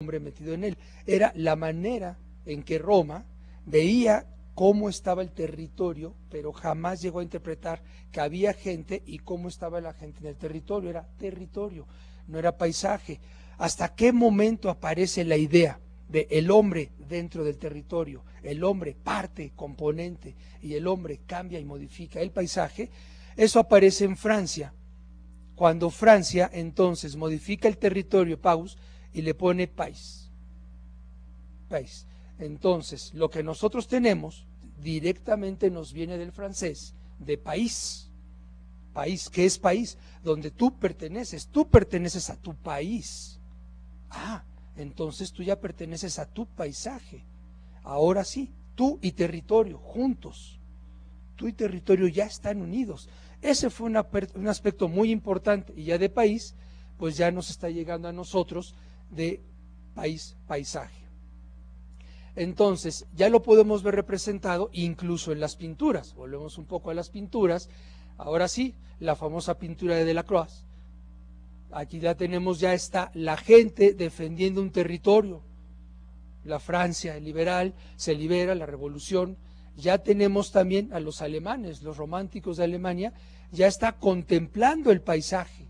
hombre metido en él. Era la manera en que Roma veía cómo estaba el territorio, pero jamás llegó a interpretar que había gente y cómo estaba la gente en el territorio. Era territorio, no era paisaje. ¿Hasta qué momento aparece la idea de el hombre dentro del territorio? El hombre parte, componente, y el hombre cambia y modifica el paisaje. Eso aparece en Francia, cuando Francia entonces modifica el territorio paus y le pone país. País. Entonces, lo que nosotros tenemos directamente nos viene del francés, de país. País, ¿qué es país? Donde tú perteneces a tu país. Ah, entonces tú ya perteneces a tu paisaje. Ahora sí, tú y territorio, juntos. Tú y territorio ya están unidos. Ese fue un aspecto muy importante. Y ya de país, pues ya nos está llegando a nosotros de país, paisaje. Entonces, ya lo podemos ver representado incluso en las pinturas. Volvemos un poco a las pinturas. Ahora sí, la famosa pintura de Delacroix. Aquí ya tenemos, ya está la gente defendiendo un territorio. La Francia liberal se libera, la revolución. Ya tenemos también a los alemanes, los románticos de Alemania, ya está contemplando el paisaje.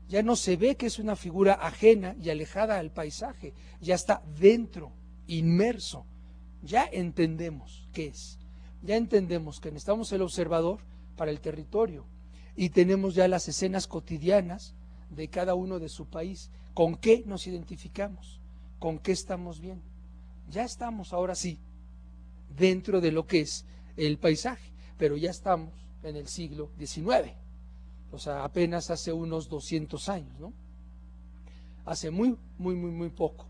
Ya no se ve que es una figura ajena y alejada al paisaje, ya está dentro, inmerso. Ya entendemos qué es. Ya entendemos que necesitamos el observador para el territorio y tenemos ya las escenas cotidianas de cada uno de su país. ¿Con qué nos identificamos? ¿Con qué estamos bien? Ya estamos ahora sí dentro de lo que es el paisaje, pero ya estamos en el siglo XIX, o sea, apenas hace unos 200 años, ¿no? Hace muy poco.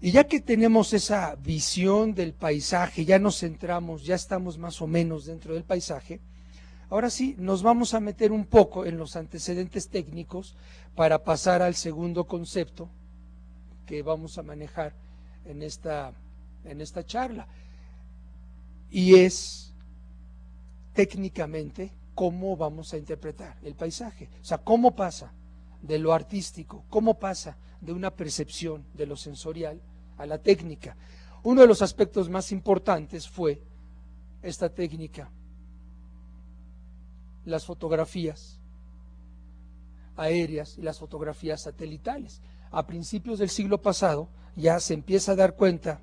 Y ya que tenemos esa visión del paisaje, ya nos centramos, ya estamos más o menos dentro del paisaje, ahora sí nos vamos a meter un poco en los antecedentes técnicos para pasar al segundo concepto que vamos a manejar en esta charla, y es técnicamente cómo vamos a interpretar el paisaje, o sea, cómo pasa de lo artístico, cómo pasa de una percepción de lo sensorial a la técnica. Uno de los aspectos más importantes fue esta técnica, las fotografías aéreas y las fotografías satelitales. A principios del siglo pasado ya se empieza a dar cuenta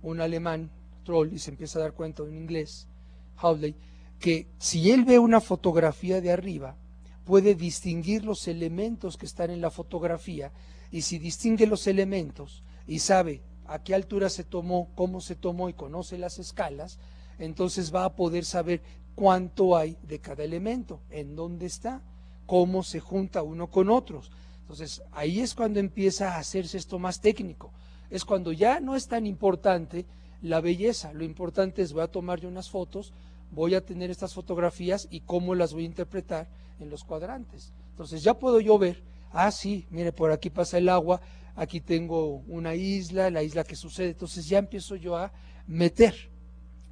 un alemán, Troll, y se empieza a dar cuenta un inglés, Hawley, que si él ve una fotografía de arriba, puede distinguir los elementos que están en la fotografía, y si distingue los elementos y sabe a qué altura se tomó, cómo se tomó y conoce las escalas, entonces va a poder saber cuánto hay de cada elemento, en dónde está, cómo se junta uno con otros. Entonces ahí es cuando empieza a hacerse esto más técnico, es cuando ya no es tan importante la belleza, lo importante es voy a tomar yo unas fotos, voy a tener estas fotografías y cómo las voy a interpretar en los cuadrantes. Entonces ya puedo yo ver, ah sí, mire por aquí pasa el agua, aquí tengo una isla, la isla que sucede, entonces ya empiezo yo a meter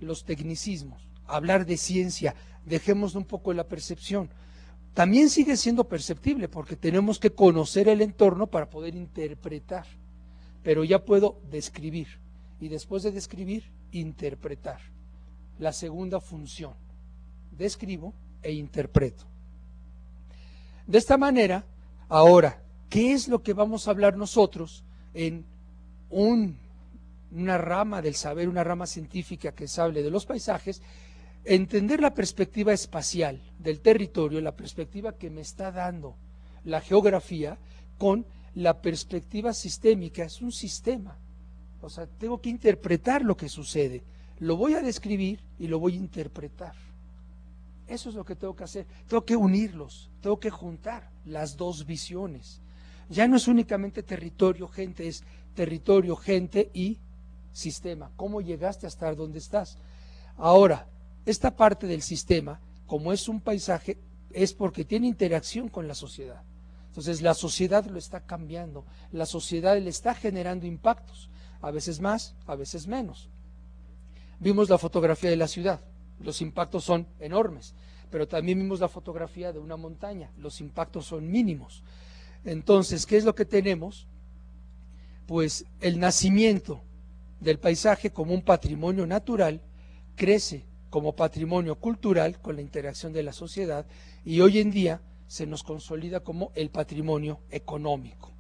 los tecnicismos, a hablar de ciencia, dejemos un poco la percepción. También sigue siendo perceptible porque tenemos que conocer el entorno para poder interpretar, pero ya puedo describir y después de describir, interpretar. La segunda función, describo e interpreto. De esta manera, ahora, ¿qué es lo que vamos a hablar nosotros en una rama del saber, una rama científica que se hable de los paisajes? Entender la perspectiva espacial del territorio, la perspectiva que me está dando la geografía, con la perspectiva sistémica. Es un sistema, o sea, tengo que interpretar lo que sucede, lo voy a describir y lo voy a interpretar. Eso es lo que tengo que hacer, tengo que unirlos, tengo que juntar las dos visiones. Ya no es únicamente territorio, gente, es territorio, gente y sistema. ¿Cómo llegaste a estar donde estás? Ahora, esta parte del sistema, como es un paisaje, es porque tiene interacción con la sociedad. Entonces la sociedad lo está cambiando, la sociedad le está generando impactos, a veces más, a veces menos. Vimos la fotografía de la ciudad, los impactos son enormes, pero también vimos la fotografía de una montaña, los impactos son mínimos. Entonces, ¿qué es lo que tenemos? pues el nacimiento del paisaje como un patrimonio natural crece como patrimonio cultural con la interacción de la sociedad y hoy en día se nos consolida como el patrimonio económico.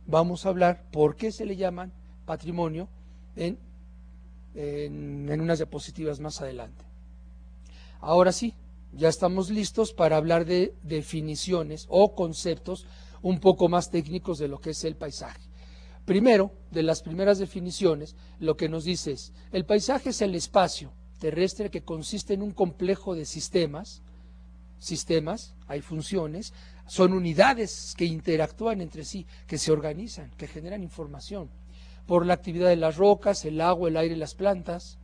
Vamos a hablar por qué se le llaman patrimonio en unas diapositivas más adelante. Ahora sí, ya estamos listos para hablar de definiciones o conceptos un poco más técnicos de lo que es el paisaje. Primero, de las primeras definiciones, lo que nos dice es, el paisaje es el espacio terrestre que consiste en un complejo de sistemas, hay funciones, son unidades que interactúan entre sí, que se organizan, que generan información, por la actividad de las rocas, el agua, el aire, las plantas,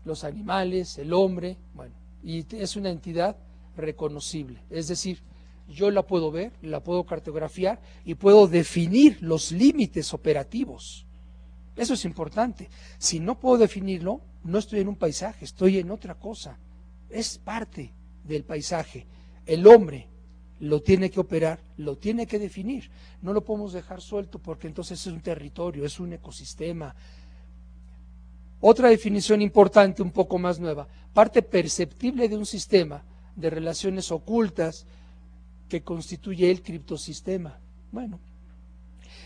los animales, el hombre, bueno, y es una entidad reconocible, es decir, yo la puedo ver, la puedo cartografiar y puedo definir los límites operativos. Eso es importante. Si no puedo definirlo, no estoy en un paisaje, estoy en otra cosa. Es parte del paisaje. El hombre lo tiene que operar, lo tiene que definir. No lo podemos dejar suelto porque entonces es un territorio, es un ecosistema. Otra definición importante, un poco más nueva, parte perceptible de un sistema de relaciones ocultas que constituye el criptosistema. Bueno,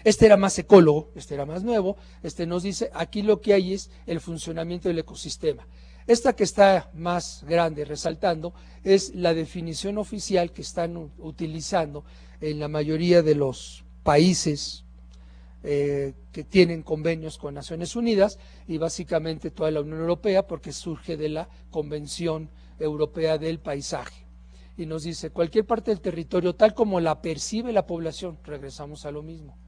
este era más ecólogo, este era más nuevo, este nos dice, aquí lo que hay es el funcionamiento del ecosistema. Esta que está más grande, resaltando, es la definición oficial que están utilizando en la mayoría de los países que tienen convenios con Naciones Unidas y básicamente toda la Unión Europea, porque surge de la Convención Europea del Paisaje. Y nos dice, cualquier parte del territorio, tal como la percibe la población, regresamos a lo mismo.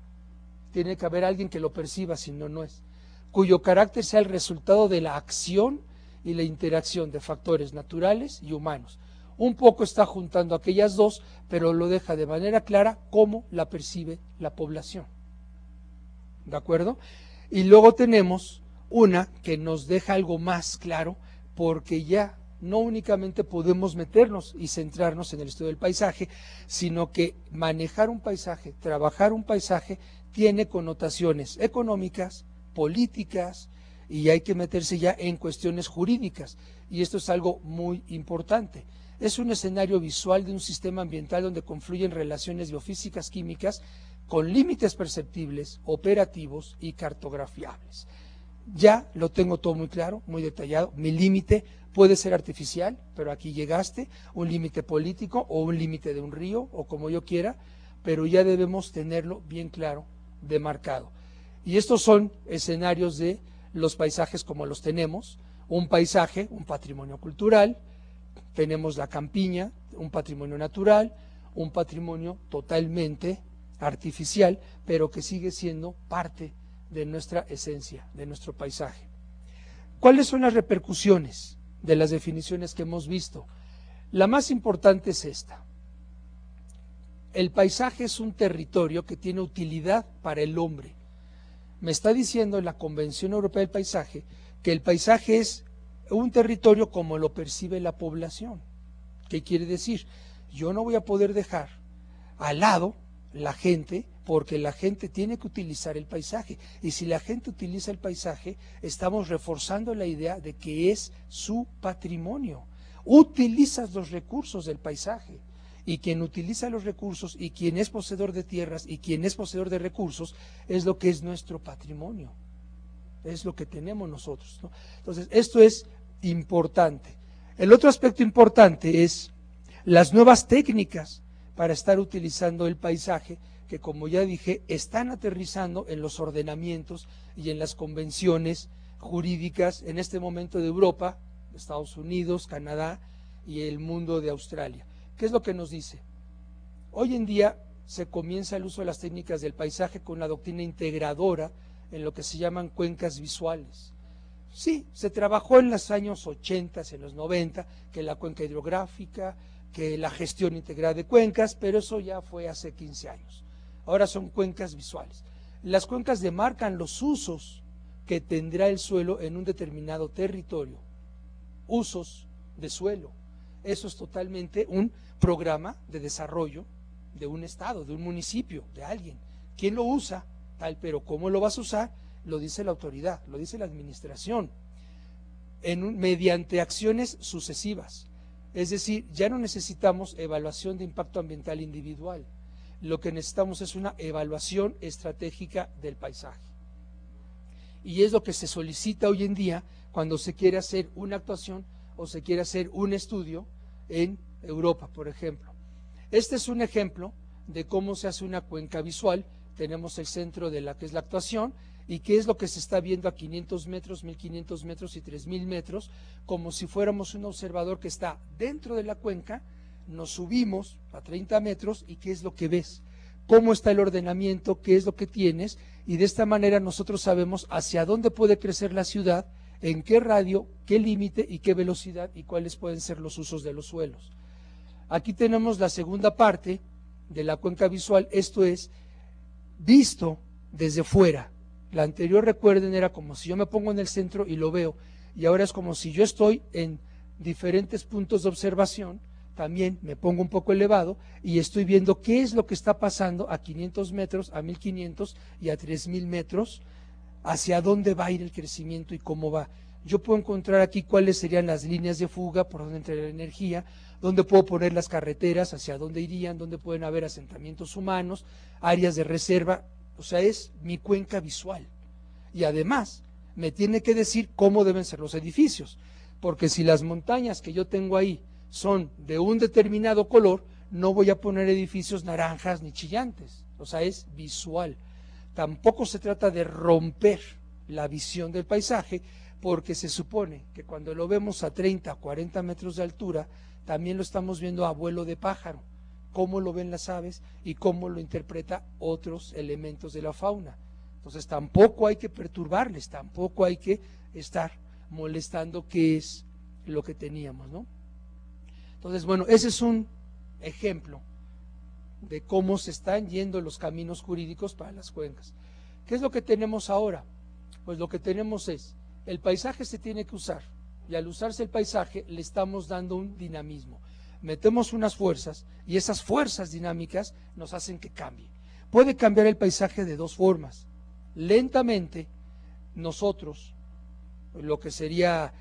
Tiene que haber alguien que lo perciba, si no, no es. Cuyo carácter sea el resultado de la acción y la interacción de factores naturales y humanos. Un poco está juntando aquellas dos, pero lo deja de manera clara cómo la percibe la población. ¿De acuerdo? Y luego tenemos una que nos deja algo más claro, porque ya no únicamente podemos meternos y centrarnos en el estudio del paisaje, sino que manejar un paisaje, trabajar un paisaje, tiene connotaciones económicas, políticas, y hay que meterse ya en cuestiones jurídicas, y esto es algo muy importante. Es un escenario visual de un sistema ambiental donde confluyen relaciones biofísicas, químicas, con límites perceptibles, operativos y cartografiables. Ya lo tengo todo muy claro, muy detallado. Mi límite puede ser artificial, pero aquí llegaste, un límite político o un límite de un río o como yo quiera, pero ya debemos tenerlo bien claro, demarcado. Y estos son escenarios de los paisajes como los tenemos. Un paisaje, un patrimonio cultural, tenemos la campiña, un patrimonio natural, un patrimonio totalmente artificial, pero que sigue siendo parte de nuestra esencia, de nuestro paisaje. ¿Cuáles son las repercusiones de las definiciones que hemos visto? La más importante es esta. El paisaje es un territorio que tiene utilidad para el hombre. Me está diciendo la Convención Europea del Paisaje que el paisaje es un territorio como lo percibe la población. ¿Qué quiere decir? Yo no voy a poder dejar al lado la gente, porque la gente tiene que utilizar el paisaje, y si la gente utiliza el paisaje, estamos reforzando la idea de que es su patrimonio. Utilizas los recursos del paisaje, y quien utiliza los recursos, y quien es poseedor de tierras, y quien es poseedor de recursos, es lo que es nuestro patrimonio, es lo que tenemos nosotros, ¿no? Entonces, esto es importante. El otro aspecto importante es las nuevas técnicas para estar utilizando el paisaje, que como ya dije, están aterrizando en los ordenamientos y en las convenciones jurídicas en este momento de Europa, Estados Unidos, Canadá y el mundo de Australia. ¿Qué es lo que nos dice? Hoy en día se comienza el uso de las técnicas del paisaje con la doctrina integradora en lo que se llaman cuencas visuales. Sí, se trabajó en los años 80, en los 90, que la cuenca hidrográfica, que la gestión integrada de cuencas, pero eso ya fue hace 15 años. Ahora son cuencas visuales. Las cuencas demarcan los usos que tendrá el suelo en un determinado territorio. Usos de suelo. Eso es totalmente un programa de desarrollo de un estado, de un municipio, de alguien. ¿Quién lo usa? tal, pero ¿cómo lo vas a usar? Lo dice la autoridad, lo dice la administración, mediante acciones sucesivas. Es decir, ya no necesitamos evaluación de impacto ambiental individual, lo que necesitamos es una evaluación estratégica del paisaje. Y es lo que se solicita hoy en día cuando se quiere hacer una actuación o se quiere hacer un estudio en Europa, por ejemplo. Este es un ejemplo de cómo se hace una cuenca visual. Tenemos el centro de la que es la actuación y qué es lo que se está viendo a 500 metros, 1500 metros y 3000 metros, como si fuéramos un observador que está dentro de la cuenca. Nos subimos a 30 metros y qué es lo que ves, cómo está el ordenamiento, qué es lo que tienes, y de esta manera nosotros sabemos hacia dónde puede crecer la ciudad, en qué radio, qué límite y qué velocidad y cuáles pueden ser los usos de los suelos. Aquí tenemos la segunda parte de la cuenca visual, esto es visto desde fuera. La anterior, recuerden, era como si yo me pongo en el centro y lo veo, y ahora es como si yo estoy en diferentes puntos de observación, también me pongo un poco elevado y estoy viendo qué es lo que está pasando a 500 metros, a 1500 y a 3000 metros, hacia dónde va a ir el crecimiento y cómo va. Yo puedo encontrar aquí cuáles serían las líneas de fuga, por dónde entra la energía, dónde puedo poner las carreteras, hacia dónde irían, dónde pueden haber asentamientos humanos, áreas de reserva. O sea, es mi cuenca visual. Y además me tiene que decir cómo deben ser los edificios, porque si las montañas que yo tengo ahí son de un determinado color, no voy a poner edificios naranjas ni chillantes. O sea, es visual. Tampoco se trata de romper la visión del paisaje, porque se supone que cuando lo vemos a 30 o 40 metros de altura, también lo estamos viendo a vuelo de pájaro, cómo lo ven las aves y cómo lo interpreta otros elementos de la fauna. Entonces tampoco hay que perturbarles, tampoco hay que estar molestando qué es lo que teníamos, ¿no? Entonces, bueno, ese es un ejemplo de cómo se están yendo los caminos jurídicos para las cuencas. ¿Qué es lo que tenemos ahora? Pues lo que tenemos es, el paisaje se tiene que usar, y al usarse el paisaje le estamos dando un dinamismo. Metemos unas fuerzas y esas fuerzas dinámicas nos hacen que cambie. Puede cambiar el paisaje de dos formas. Lentamente, nosotros, lo que sería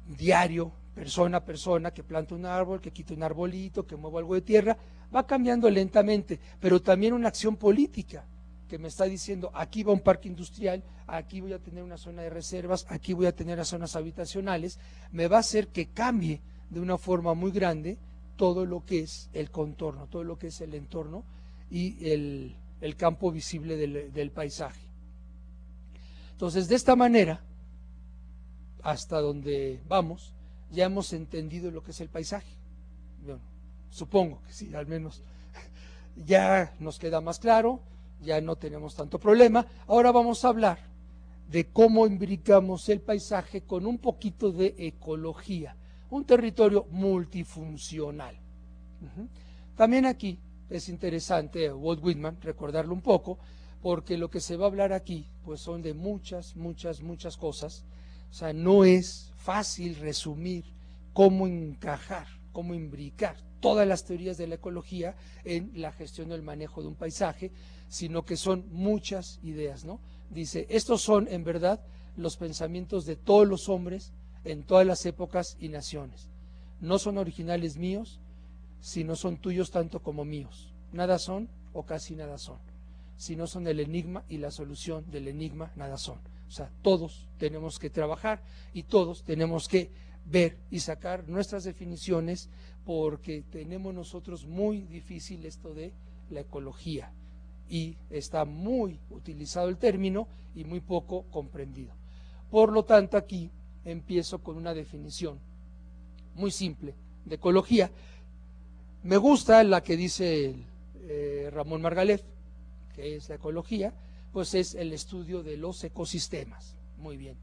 diario, persona a persona, que planta un árbol, que quita un arbolito, que mueva algo de tierra, va cambiando lentamente, pero también una acción política que me está diciendo, aquí va un parque industrial, aquí voy a tener una zona de reservas, aquí voy a tener las zonas habitacionales, me va a hacer que cambie de una forma muy grande todo lo que es el contorno, todo lo que es el entorno y el campo visible del paisaje. Entonces, de esta manera, hasta donde vamos, ya hemos entendido lo que es el paisaje. Bueno, supongo que sí, al menos ya nos queda más claro, ya no tenemos tanto problema. Ahora vamos a hablar de cómo imbricamos el paisaje con un poquito de ecología, un territorio multifuncional. También aquí es interesante Walt Whitman recordarlo un poco, porque lo que se va a hablar aquí pues son de muchas cosas. O sea, no es fácil resumir cómo encajar, cómo imbricar todas las teorías de la ecología en la gestión o el manejo de un paisaje, sino que son muchas ideas, ¿no? Dice, estos son en verdad los pensamientos de todos los hombres en todas las épocas y naciones. No son originales míos, sino son tuyos tanto como míos. Nada son o casi nada son. Si no son el enigma y la solución del enigma, nada son. O sea, todos tenemos que trabajar y todos tenemos que ver y sacar nuestras definiciones, porque tenemos nosotros muy difícil esto de la ecología y está muy utilizado el término y muy poco comprendido. Por lo tanto, aquí empiezo con una definición muy simple de ecología. Me gusta la que dice Ramón Margalef, que es la ecología, pues es el estudio de los ecosistemas. Muy bien,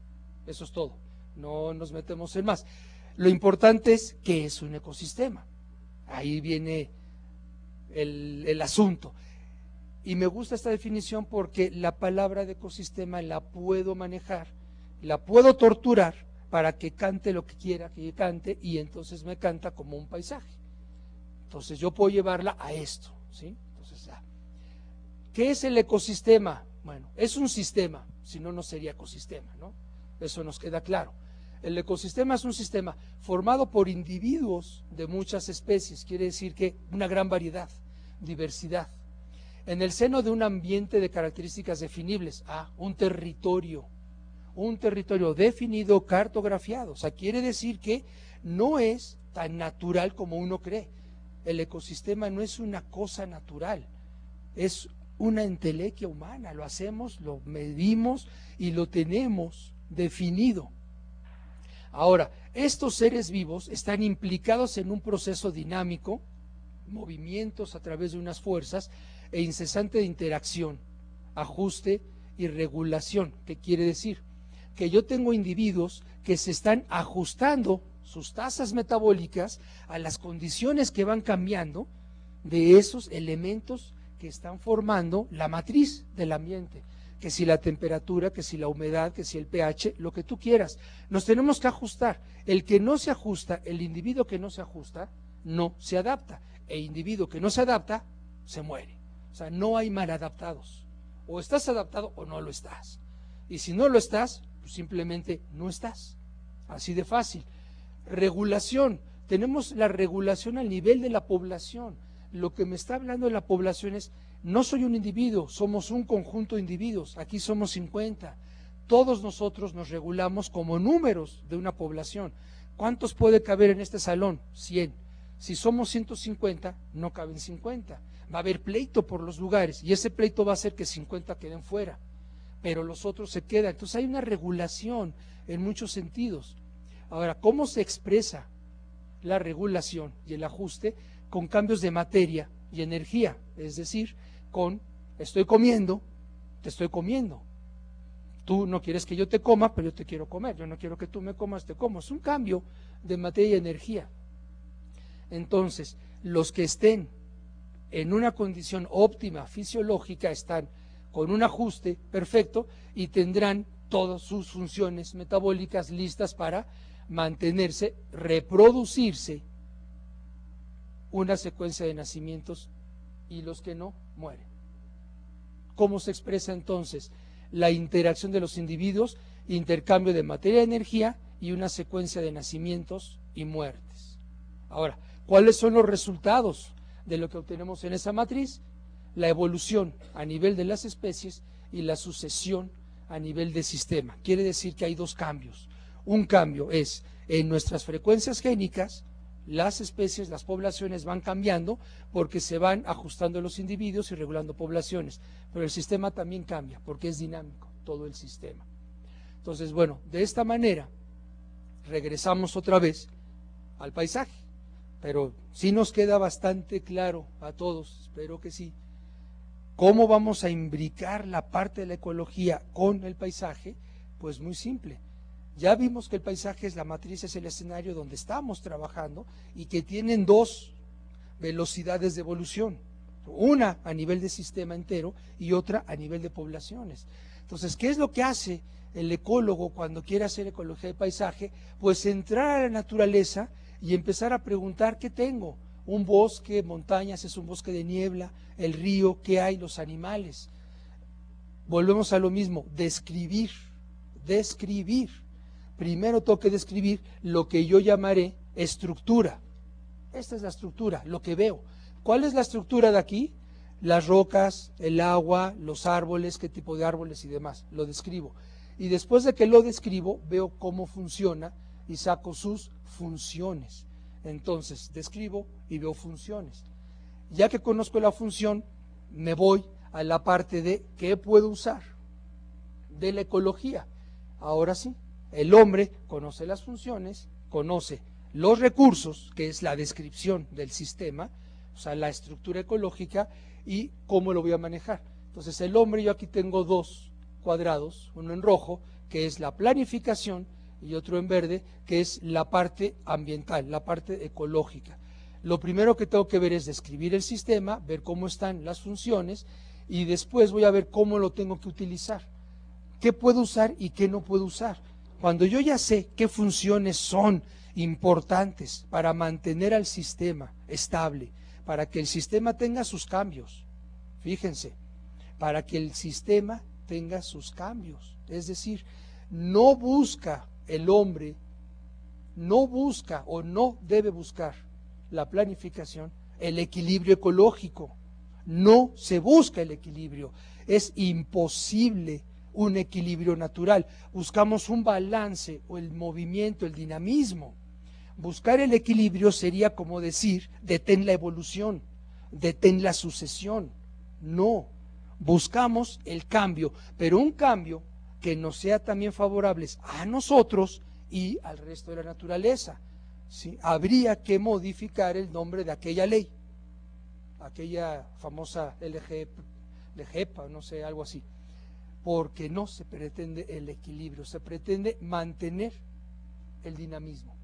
eso es todo, no nos metemos en más. Lo importante es qué es un ecosistema. Ahí viene el asunto. Y me gusta esta definición porque la palabra de ecosistema la puedo manejar, la puedo torturar para que cante lo que quiera que cante, y entonces me canta como un paisaje. Entonces yo puedo llevarla a esto, ¿sí? Entonces, ¿qué es el ecosistema? Bueno, es un sistema, si no, no sería ecosistema, ¿no? Eso nos queda claro. El ecosistema es un sistema formado por individuos de muchas especies, quiere decir que una gran variedad, diversidad. En el seno de un ambiente de características definibles, un territorio definido, cartografiado. O sea, quiere decir que no es tan natural como uno cree. El ecosistema no es una cosa natural, es una entelequia humana. Lo hacemos, lo medimos y lo tenemos definido. Ahora, estos seres vivos están implicados en un proceso dinámico, movimientos a través de unas fuerzas e incesante de interacción, ajuste y regulación. ¿Qué quiere decir? Que yo tengo individuos que se están ajustando sus tasas metabólicas a las condiciones que van cambiando de esos elementos que están formando la matriz del ambiente, que si la temperatura, que si la humedad, que si el pH, lo que tú quieras. Nos tenemos que ajustar. El que no se ajusta, el individuo que no se ajusta, no se adapta. El individuo que no se adapta, se muere. O sea, no hay maladaptados. O estás adaptado o no lo estás. Y si no lo estás, pues simplemente no estás. Así de fácil. Regulación. Tenemos la regulación al nivel de la población. Lo que me está hablando de la población es, no soy un individuo, somos un conjunto de individuos. Aquí somos 50. Todos nosotros nos regulamos como números de una población. ¿Cuántos puede caber en este salón? 100. Si somos 150, no caben 50. Va a haber pleito por los lugares y ese pleito va a hacer que 50 queden fuera, pero los otros se quedan. Entonces hay una regulación en muchos sentidos. Ahora, ¿cómo se expresa la regulación y el ajuste? Con cambios de materia y energía, es decir, con estoy comiendo, te estoy comiendo. Tú no quieres que yo te coma, pero yo te quiero comer. Yo no quiero que tú me comas, te como. Es un cambio de materia y energía. Entonces, los que estén en una condición óptima fisiológica están con un ajuste perfecto y tendrán todas sus funciones metabólicas listas para mantenerse, reproducirse, una secuencia de nacimientos, y los que no, mueren. ¿Cómo se expresa entonces la interacción de los individuos? Intercambio de materia y energía y una secuencia de nacimientos y muertes. Ahora, ¿cuáles son los resultados de lo que obtenemos en esa matriz? La evolución a nivel de las especies y la sucesión a nivel de sistema. Quiere decir que hay dos cambios. Un cambio es en nuestras frecuencias génicas, las especies, las poblaciones van cambiando porque se van ajustando los individuos y regulando poblaciones, pero el sistema también cambia porque es dinámico todo el sistema. Entonces, bueno, de esta manera regresamos otra vez al paisaje, pero sí nos queda bastante claro a todos, espero que sí, cómo vamos a imbricar la parte de la ecología con el paisaje. Pues muy simple. Ya vimos que el paisaje es la matriz, es el escenario donde estamos trabajando y que tienen dos velocidades de evolución, una a nivel de sistema entero y otra a nivel de poblaciones. Entonces, ¿qué es lo que hace el ecólogo cuando quiere hacer ecología de paisaje? Pues entrar a la naturaleza y empezar a preguntar ¿qué tengo? Un bosque, montañas, es un bosque de niebla, el río, ¿qué hay? Los animales. Volvemos a lo mismo, describir. Primero tengo que describir lo que yo llamaré estructura. Esta es la estructura, lo que veo. ¿Cuál es la estructura de aquí? Las rocas, el agua, los árboles, qué tipo de árboles y demás. Lo describo. Y después de que lo describo, veo cómo funciona y saco sus funciones. Entonces, describo y veo funciones. Ya que conozco la función, me voy a la parte de qué puedo usar de la ecología. Ahora sí. El hombre conoce las funciones, conoce los recursos, que es la descripción del sistema, o sea, la estructura ecológica y cómo lo voy a manejar. Entonces, el hombre, yo aquí tengo dos cuadrados, uno en rojo, que es la planificación, y otro en verde, que es la parte ambiental, la parte ecológica. Lo primero que tengo que ver es describir el sistema, ver cómo están las funciones, y después voy a ver cómo lo tengo que utilizar, qué puedo usar y qué no puedo usar. Cuando yo ya sé qué funciones son importantes para mantener al sistema estable, para que el sistema tenga sus cambios, fíjense, para que el sistema tenga sus cambios. Es decir, no busca el hombre, no busca o no debe buscar la planificación el equilibrio ecológico. No se busca el equilibrio. Es imposible un equilibrio natural. Buscamos un balance o el movimiento, el dinamismo. Buscar el equilibrio sería como decir, detén la evolución, detén la sucesión. No, buscamos el cambio, pero un cambio que nos sea también favorable a nosotros y al resto de la naturaleza. ¿Sí? Habría que modificar el nombre de aquella ley, aquella famosa LGEPA, no sé, algo así, porque no se pretende el equilibrio, se pretende mantener el dinamismo.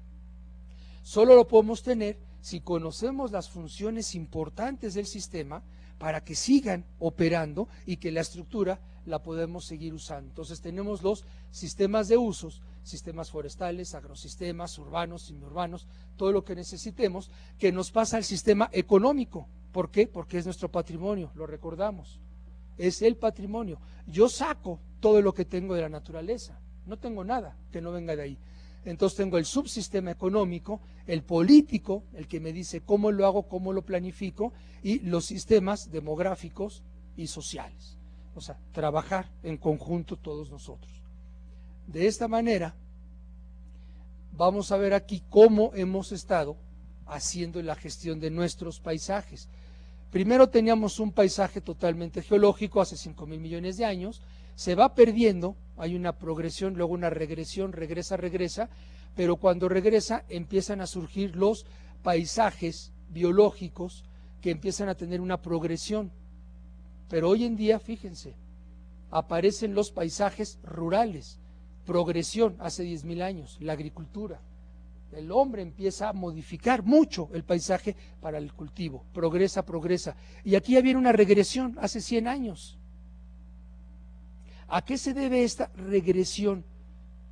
Solo lo podemos tener si conocemos las funciones importantes del sistema para que sigan operando y que la estructura la podemos seguir usando. Entonces tenemos los sistemas de usos, sistemas forestales, agrosistemas, urbanos, semiurbanos, todo lo que necesitemos, que nos pasa al sistema económico. ¿Por qué? Porque es nuestro patrimonio, lo recordamos. Es el patrimonio. Yo saco todo lo que tengo de la naturaleza, no tengo nada que no venga de ahí. Entonces tengo el subsistema económico, el político, el que me dice cómo lo hago, cómo lo planifico, y los sistemas demográficos y sociales. O sea, trabajar en conjunto todos nosotros. De esta manera, vamos a ver aquí cómo hemos estado haciendo la gestión de nuestros paisajes. Primero teníamos un paisaje totalmente geológico hace 5.000 millones de años, se va perdiendo, hay una progresión, luego una regresión, regresa, pero cuando regresa empiezan a surgir los paisajes biológicos que empiezan a tener una progresión. Pero hoy en día, fíjense, aparecen los paisajes rurales, progresión hace 10.000 años, la agricultura. El hombre empieza a modificar mucho el paisaje para el cultivo, progresa. Y aquí ya viene una regresión hace 100 años. ¿A qué se debe esta regresión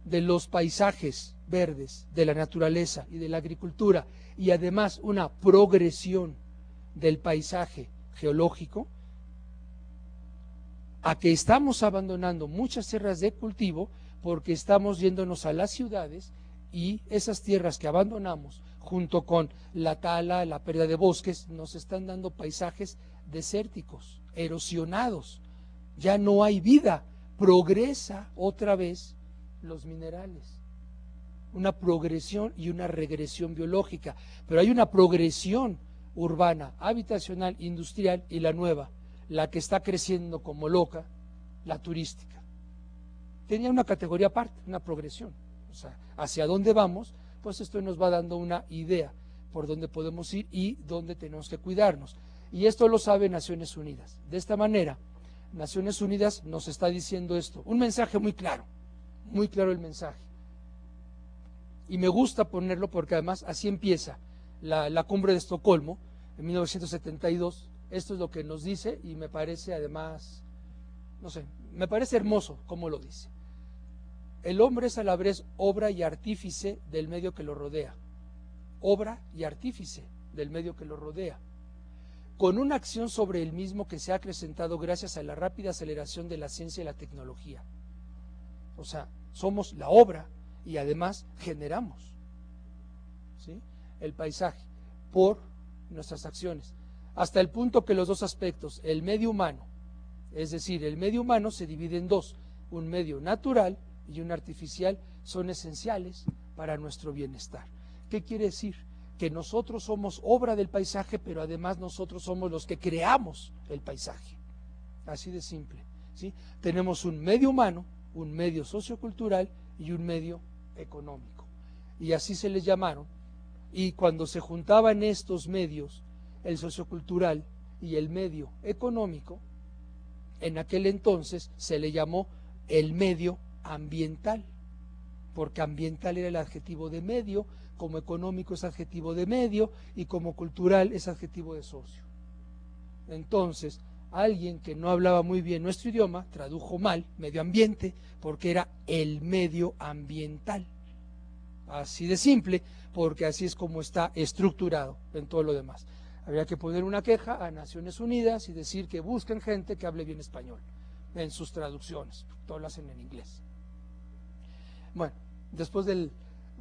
de los paisajes verdes, de la naturaleza y de la agricultura? Y además una progresión del paisaje geológico, a que estamos abandonando muchas tierras de cultivo porque estamos yéndonos a las ciudades, y esas tierras que abandonamos junto con la tala, la pérdida de bosques, nos están dando paisajes desérticos, erosionados. Ya no hay vida, progresa otra vez los minerales. Una progresión y una regresión biológica, pero hay una progresión urbana, habitacional, industrial, y la nueva, la que está creciendo como loca, la turística. Tenía una categoría aparte, una progresión. O sea, hacia dónde vamos, pues esto nos va dando una idea por dónde podemos ir y dónde tenemos que cuidarnos. Y esto lo sabe Naciones Unidas. De esta manera, Naciones Unidas nos está diciendo esto, un mensaje muy claro el mensaje. Y me gusta ponerlo porque además así empieza la cumbre de Estocolmo en 1972. Esto es lo que nos dice y me parece además, no sé, me parece hermoso cómo lo dice. El hombre es a la vez obra y artífice del medio que lo rodea. Obra y artífice del medio que lo rodea. Con una acción sobre el mismo que se ha acrecentado gracias a la rápida aceleración de la ciencia y la tecnología. O sea, somos la obra y además generamos, ¿sí?, el paisaje por nuestras acciones. Hasta el punto que los dos aspectos, el medio humano, es decir, el medio humano se divide en dos, un medio natural y un artificial, son esenciales para nuestro bienestar. ¿Qué quiere decir? Que nosotros somos obra del paisaje, pero además nosotros somos los que creamos el paisaje. Así de simple, ¿sí? Tenemos un medio humano, un medio sociocultural y un medio económico. Y así se les llamaron. Y cuando se juntaban estos medios, el sociocultural y el medio económico, en aquel entonces se le llamó el medio ambiental, porque ambiental era el adjetivo de medio, como económico es adjetivo de medio y como cultural es adjetivo de socio. Entonces, alguien que no hablaba muy bien nuestro idioma tradujo mal medio ambiente porque era el medio ambiental. Así de simple, porque así es como está estructurado en todo lo demás. Habría que poner una queja a Naciones Unidas y decir que busquen gente que hable bien español, en sus traducciones, todo lo hacen en inglés. Bueno, después del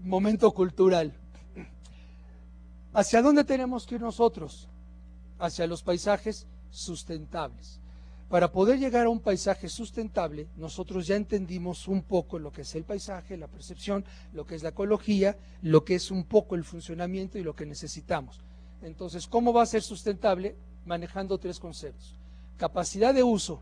momento cultural, ¿hacia dónde tenemos que ir nosotros? Hacia los paisajes sustentables. Para poder llegar a un paisaje sustentable, nosotros ya entendimos un poco lo que es el paisaje, la percepción, lo que es la ecología, lo que es un poco el funcionamiento y lo que necesitamos. Entonces, ¿cómo va a ser sustentable? Manejando tres conceptos. Capacidad de uso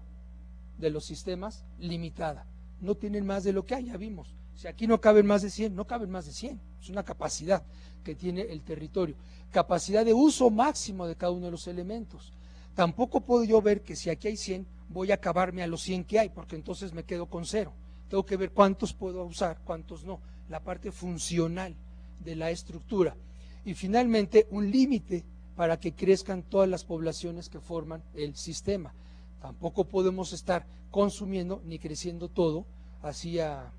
de los sistemas limitada. No tienen más de lo que hay, ya vimos. Si aquí no caben más de 100, no caben más de 100. Es una capacidad que tiene el territorio. Capacidad de uso máximo de cada uno de los elementos. Tampoco puedo yo ver que si aquí hay 100, voy a acabarme a los 100 que hay, porque entonces me quedo con 0. Tengo que ver cuántos puedo usar, cuántos no. La parte funcional de la estructura. Y finalmente, un límite para que crezcan todas las poblaciones que forman el sistema. Tampoco podemos estar consumiendo ni creciendo todo así a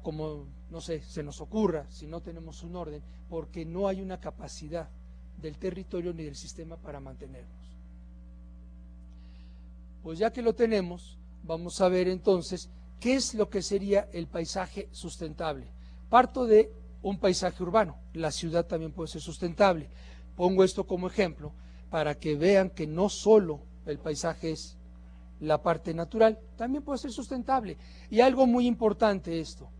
como, no sé, se nos ocurra, si no tenemos un orden, porque no hay una capacidad del territorio ni del sistema para mantenernos. Pues ya que lo tenemos, vamos a ver entonces qué es lo que sería el paisaje sustentable. Parto de un paisaje urbano, la ciudad también puede ser sustentable. Pongo esto como ejemplo para que vean que no solo el paisaje es la parte natural, también puede ser sustentable. Y algo muy importante esto,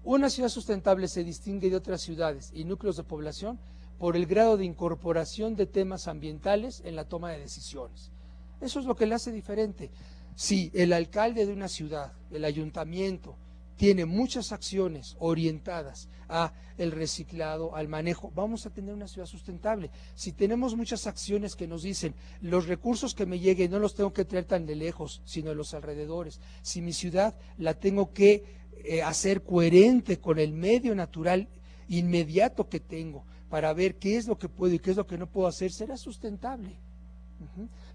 una ciudad sustentable se distingue de otras ciudades y núcleos de población por el grado de incorporación de temas ambientales en la toma de decisiones. Eso es lo que le hace diferente. Si el alcalde de una ciudad, el ayuntamiento, tiene muchas acciones orientadas a el reciclado, al manejo, vamos a tener una ciudad sustentable. Si tenemos muchas acciones que nos dicen, los recursos que me lleguen no los tengo que traer tan de lejos, sino de los alrededores. Si mi ciudad la tengo que hacer coherente con el medio natural inmediato que tengo, para ver qué es lo que puedo y qué es lo que no puedo hacer, será sustentable.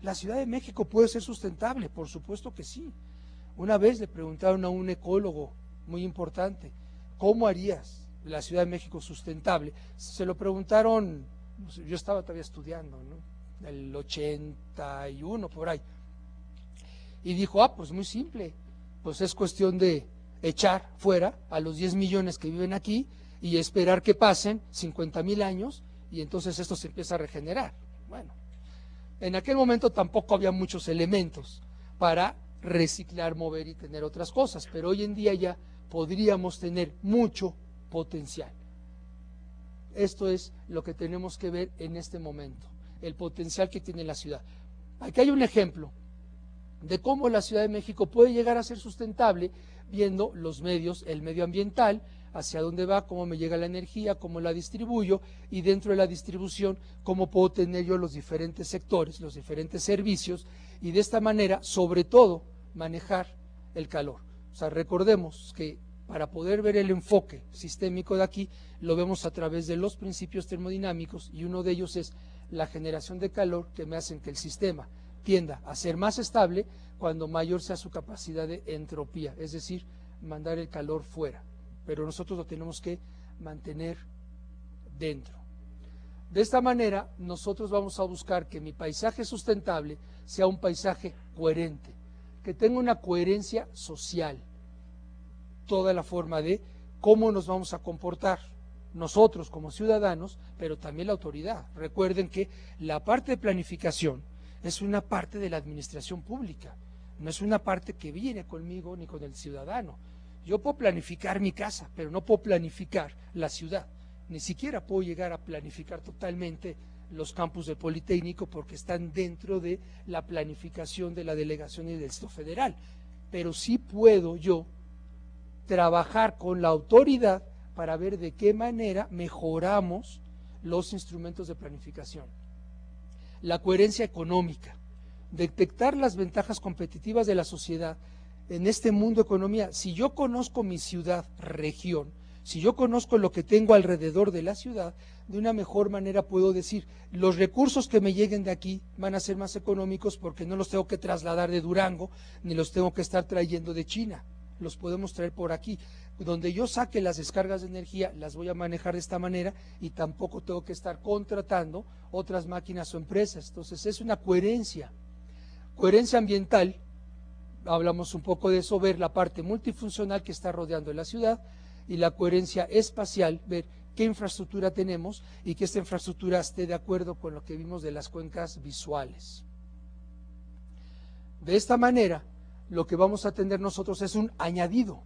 La Ciudad de México puede ser sustentable, por supuesto que sí. Una vez le preguntaron a un ecólogo muy importante, ¿cómo harías la Ciudad de México sustentable? Se lo preguntaron, no sé, yo estaba todavía estudiando, ¿no? El 81 por ahí, y dijo, pues muy simple, pues es cuestión de echar fuera a los 10 millones que viven aquí y esperar que pasen 50,000 años y entonces esto se empieza a regenerar. Bueno, en aquel momento tampoco había muchos elementos para reciclar, mover y tener otras cosas, pero hoy en día ya podríamos tener mucho potencial. Esto es lo que tenemos que ver en este momento, el potencial que tiene la ciudad. Aquí hay un ejemplo de cómo la Ciudad de México puede llegar a ser sustentable viendo los medios, el medio ambiental, hacia dónde va, cómo me llega la energía, cómo la distribuyo y dentro de la distribución cómo puedo tener yo los diferentes sectores, los diferentes servicios y de esta manera, sobre todo, manejar el calor. O sea, recordemos que para poder ver el enfoque sistémico de aquí, lo vemos a través de los principios termodinámicos y uno de ellos es la generación de calor que me hacen que el sistema tienda a ser más estable cuando mayor sea su capacidad de entropía, es decir, mandar el calor fuera, pero nosotros lo tenemos que mantener dentro. De esta manera, nosotros vamos a buscar que mi paisaje sustentable sea un paisaje coherente, que tenga una coherencia social, toda la forma de cómo nos vamos a comportar nosotros como ciudadanos, pero también la autoridad. Recuerden que la parte de planificación es una parte de la administración pública, no es una parte que viene conmigo ni con el ciudadano. Yo puedo planificar mi casa, pero no puedo planificar la ciudad, ni siquiera puedo llegar a planificar totalmente los campus del Politécnico porque están dentro de la planificación de la delegación y del Distrito Federal, pero sí puedo yo trabajar con la autoridad para ver de qué manera mejoramos los instrumentos de planificación. La coherencia económica, detectar las ventajas competitivas de la sociedad en este mundo de economía. Si yo conozco mi ciudad, región, si yo conozco lo que tengo alrededor de la ciudad, de una mejor manera puedo decir, los recursos que me lleguen de aquí van a ser más económicos porque no los tengo que trasladar de Durango, ni los tengo que estar trayendo de China, los podemos traer por aquí. Donde yo saque las descargas de energía, las voy a manejar de esta manera y tampoco tengo que estar contratando otras máquinas o empresas. Entonces es una coherencia ambiental hablamos un poco de eso, ver la parte multifuncional que está rodeando la ciudad y la coherencia espacial, ver qué infraestructura tenemos y que esta infraestructura esté de acuerdo con lo que vimos de las cuencas visuales. De esta manera, lo que vamos a tener nosotros es un añadido,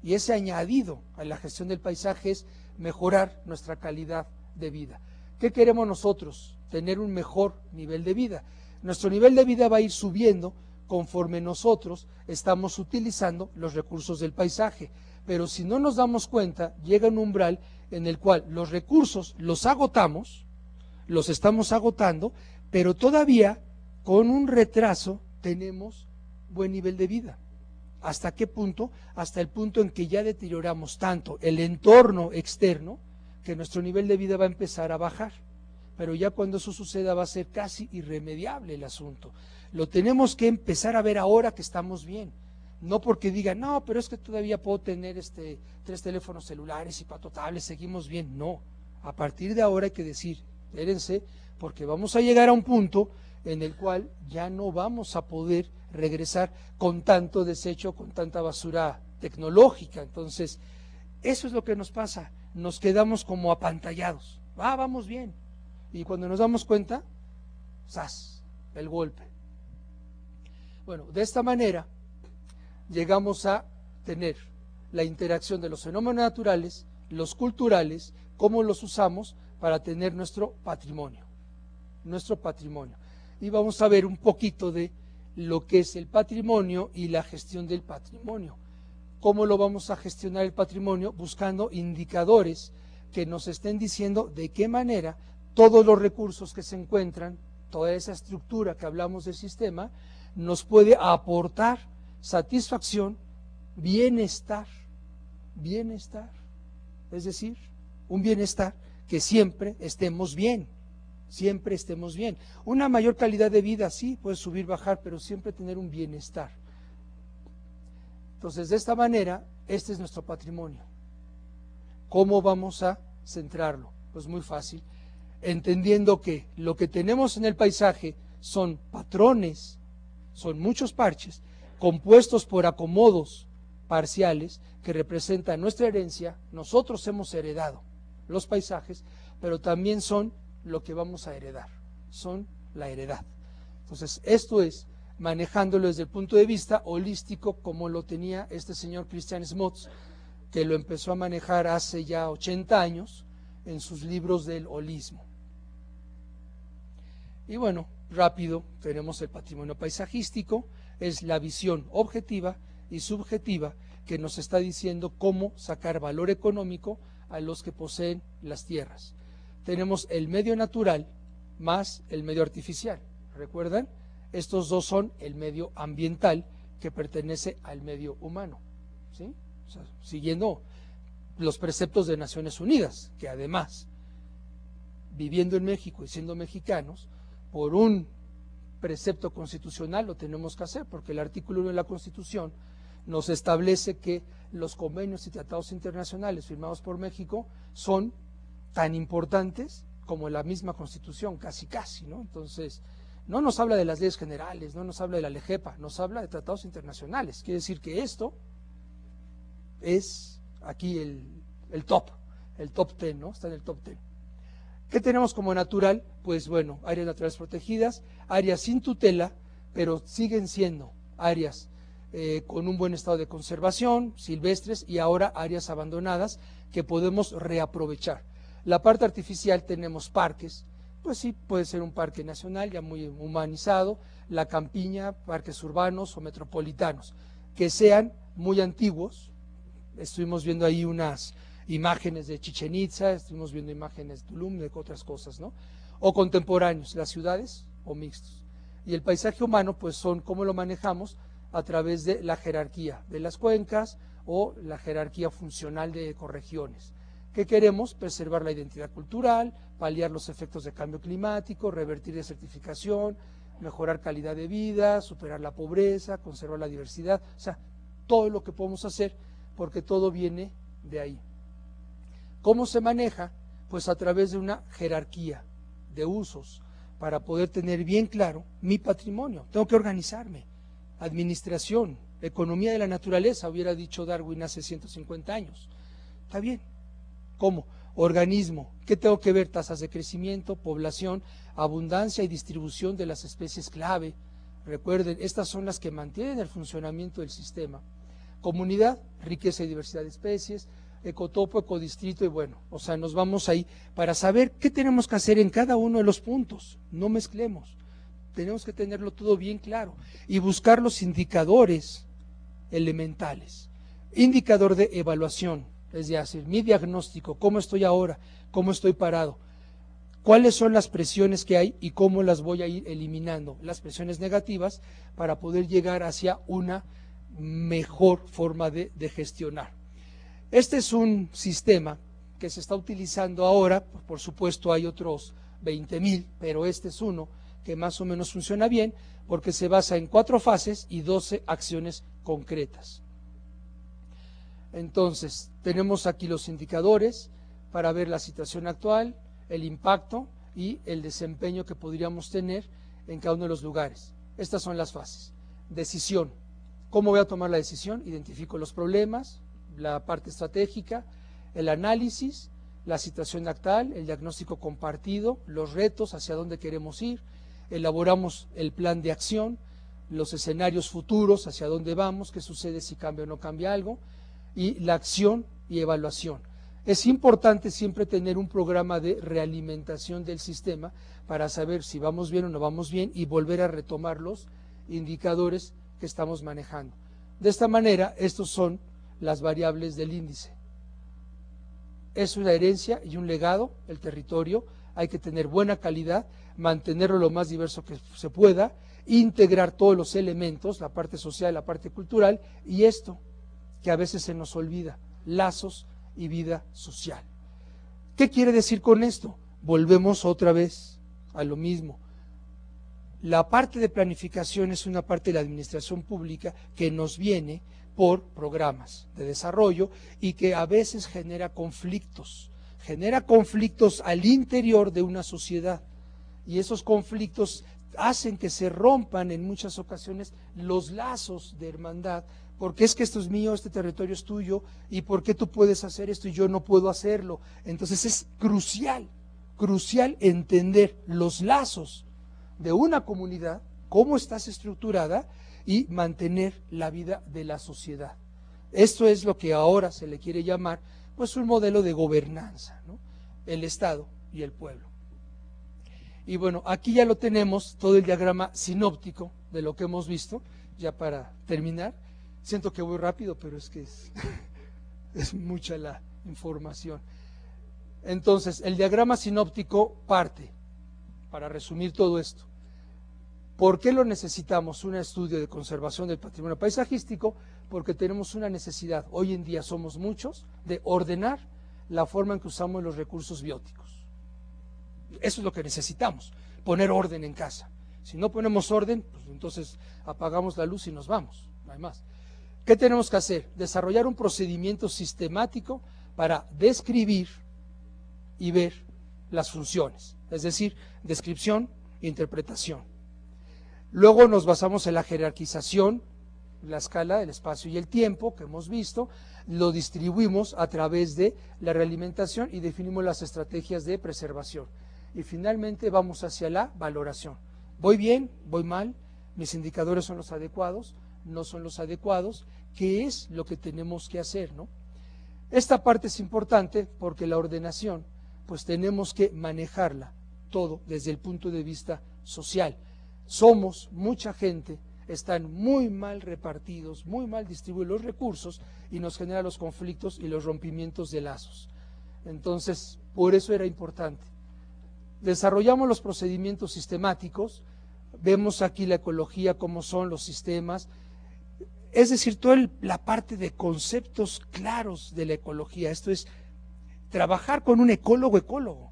y ese añadido a la gestión del paisaje es mejorar nuestra calidad de vida. ¿Qué queremos nosotros? Tener un mejor nivel de vida. Nuestro nivel de vida va a ir subiendo conforme nosotros estamos utilizando los recursos del paisaje, pero si no nos damos cuenta, llega un umbral en el cual los recursos los agotamos, los estamos agotando, pero todavía con un retraso tenemos buen nivel de vida. ¿Hasta qué punto? Hasta el punto en que ya deterioramos tanto el entorno externo que nuestro nivel de vida va a empezar a bajar. Pero ya cuando eso suceda va a ser casi irremediable el asunto. Lo tenemos que empezar a ver ahora que estamos bien. No porque digan, no, pero es que todavía puedo tener 3 teléfonos celulares y 4 tablets, seguimos bien. No, a partir de ahora hay que decir, espérense, porque vamos a llegar a un punto en el cual ya no vamos a poder regresar con tanto desecho, con tanta basura tecnológica. Entonces, eso es lo que nos pasa, nos quedamos como apantallados, vamos bien, y cuando nos damos cuenta, ¡zas!, el golpe. Bueno, de esta manera llegamos a tener la interacción de los fenómenos naturales, los culturales, cómo los usamos para tener nuestro patrimonio. Y vamos a ver un poquito de lo que es el patrimonio y la gestión del patrimonio. ¿Cómo lo vamos a gestionar el patrimonio? Buscando indicadores que nos estén diciendo de qué manera todos los recursos que se encuentran, toda esa estructura que hablamos del sistema, nos puede aportar satisfacción, bienestar, es decir, un bienestar que siempre estemos bien. Una mayor calidad de vida, sí, puede subir, bajar, pero siempre tener un bienestar. Entonces, de esta manera, este es nuestro patrimonio. ¿Cómo vamos a centrarlo? Pues muy fácil, entendiendo que lo que tenemos en el paisaje son patrones, son muchos parches, compuestos por acomodos parciales que representan nuestra herencia. Nosotros hemos heredado los paisajes, pero también son lo que vamos a heredar, son la heredad. Entonces, esto es manejándolo desde el punto de vista holístico, como lo tenía este señor Christian Smuts, que lo empezó a manejar hace ya 80 años en sus libros del holismo. Y bueno, rápido, tenemos el patrimonio paisajístico, es la visión objetiva y subjetiva que nos está diciendo cómo sacar valor económico a los que poseen las tierras. Tenemos el medio natural más el medio artificial. ¿Recuerdan? Estos dos son el medio ambiental que pertenece al medio humano, ¿sí? O sea, siguiendo los preceptos de Naciones Unidas, que además, viviendo en México y siendo mexicanos, por un precepto constitucional lo tenemos que hacer, porque el artículo 1 de la Constitución nos establece que los convenios y tratados internacionales firmados por México son tan importantes como la misma Constitución, casi, ¿no? Entonces, no nos habla de las leyes generales, no nos habla de la LEGEPA, nos habla de tratados internacionales. Quiere decir que esto es aquí el top 10, ¿no? Está en el top 10. ¿Qué tenemos como natural? Pues bueno, áreas naturales protegidas, áreas sin tutela, pero siguen siendo áreas con un buen estado de conservación, silvestres, y ahora áreas abandonadas que podemos reaprovechar. La parte artificial tenemos parques, pues sí, puede ser un parque nacional ya muy humanizado, la campiña, parques urbanos o metropolitanos, que sean muy antiguos. Estuvimos viendo ahí unas imágenes de Chichén Itzá, estuvimos viendo imágenes de Tulum, de otras cosas, ¿no? O contemporáneos, las ciudades o mixtos. Y el paisaje humano, pues son cómo lo manejamos a través de la jerarquía de las cuencas o la jerarquía funcional de ecorregiones. ¿Qué queremos? Preservar la identidad cultural, paliar los efectos de cambio climático, revertir desertificación, mejorar calidad de vida, superar la pobreza, conservar la diversidad, o sea, todo lo que podemos hacer, porque todo viene de ahí. ¿Cómo se maneja? Pues a través de una jerarquía de usos, para poder tener bien claro mi patrimonio. Tengo que organizarme. administración, economía de la naturaleza, hubiera dicho Darwin hace 150 años. Está bien. ¿Cómo? Organismo. ¿Qué tengo que ver? Tasas de crecimiento, población, abundancia y distribución de las especies clave. Recuerden, estas son las que mantienen el funcionamiento del sistema. Comunidad, riqueza y diversidad de especies, ecotopo, ecodistrito y bueno, o sea, nos vamos ahí para saber qué tenemos que hacer en cada uno de los puntos. No mezclemos. Tenemos que tenerlo todo bien claro y buscar los indicadores elementales. Indicador de evaluación, es decir, mi diagnóstico, cómo estoy ahora, cómo estoy parado, cuáles son las presiones que hay y cómo las voy a ir eliminando, las presiones negativas, para poder llegar hacia una mejor forma de gestionar. Este es un sistema que se está utilizando ahora, por supuesto hay otros 20,000, pero este es uno que más o menos funciona bien porque se basa en 4 fases y 12 acciones concretas. Entonces, tenemos aquí los indicadores para ver la situación actual, el impacto y el desempeño que podríamos tener en cada uno de los lugares. Estas son las fases. Decisión. ¿Cómo voy a tomar la decisión? Identifico los problemas, la parte estratégica, el análisis, la situación actual, el diagnóstico compartido, los retos, hacia dónde queremos ir, elaboramos el plan de acción, los escenarios futuros, hacia dónde vamos, qué sucede si cambia o no cambia algo, y la acción y evaluación. Es importante siempre tener un programa de realimentación del sistema para saber si vamos bien o no vamos bien y volver a retomar los indicadores que estamos manejando. De esta manera, estos son las variables del índice. Es una herencia y un legado, el territorio, hay que tener buena calidad, mantenerlo lo más diverso que se pueda, integrar todos los elementos, la parte social, la parte cultural, y esto que a veces se nos olvida, lazos y vida social. ¿Qué quiere decir con esto? Volvemos otra vez a lo mismo. La parte de planificación es una parte de la administración pública que nos viene por programas de desarrollo y que a veces genera conflictos al interior de una sociedad, y esos conflictos hacen que se rompan en muchas ocasiones los lazos de hermandad, porque es que esto es mío, este territorio es tuyo, y por qué tú puedes hacer esto y yo no puedo hacerlo. Entonces es crucial entender los lazos de una comunidad, cómo estás estructurada, y mantener la vida de la sociedad. Esto es lo que ahora se le quiere llamar pues un modelo de gobernanza, ¿no? El Estado y el pueblo. Y bueno, aquí ya lo tenemos, todo el diagrama sinóptico de lo que hemos visto, ya para terminar. Siento que voy rápido, pero es que es mucha la información. Entonces, el diagrama sinóptico parte, para resumir todo esto. ¿Por qué lo necesitamos? Un estudio de conservación del patrimonio paisajístico, porque tenemos una necesidad, hoy en día somos muchos, de ordenar la forma en que usamos los recursos bióticos. Eso es lo que necesitamos, poner orden en casa. Si no ponemos orden, pues entonces apagamos la luz y nos vamos, no hay más. ¿Qué tenemos que hacer? Desarrollar un procedimiento sistemático para describir y ver las funciones, es decir, descripción e interpretación. Luego nos basamos en la jerarquización, la escala, el espacio y el tiempo que hemos visto, lo distribuimos a través de la realimentación y definimos las estrategias de preservación. Y finalmente vamos hacia la valoración. ¿Voy bien? ¿Voy mal? ¿Mis indicadores son los adecuados? ¿No son los adecuados? ¿Qué es lo que tenemos que hacer, ¿no? Esta parte es importante porque la ordenación, pues tenemos que manejarla todo desde el punto de vista social. Somos mucha gente, están muy mal repartidos, muy mal distribuidos los recursos y nos genera los conflictos y los rompimientos de lazos. Entonces, por eso era importante. Desarrollamos los procedimientos sistemáticos, vemos aquí la ecología, cómo son los sistemas, es decir, toda la parte de conceptos claros de la ecología. Esto es trabajar con un ecólogo,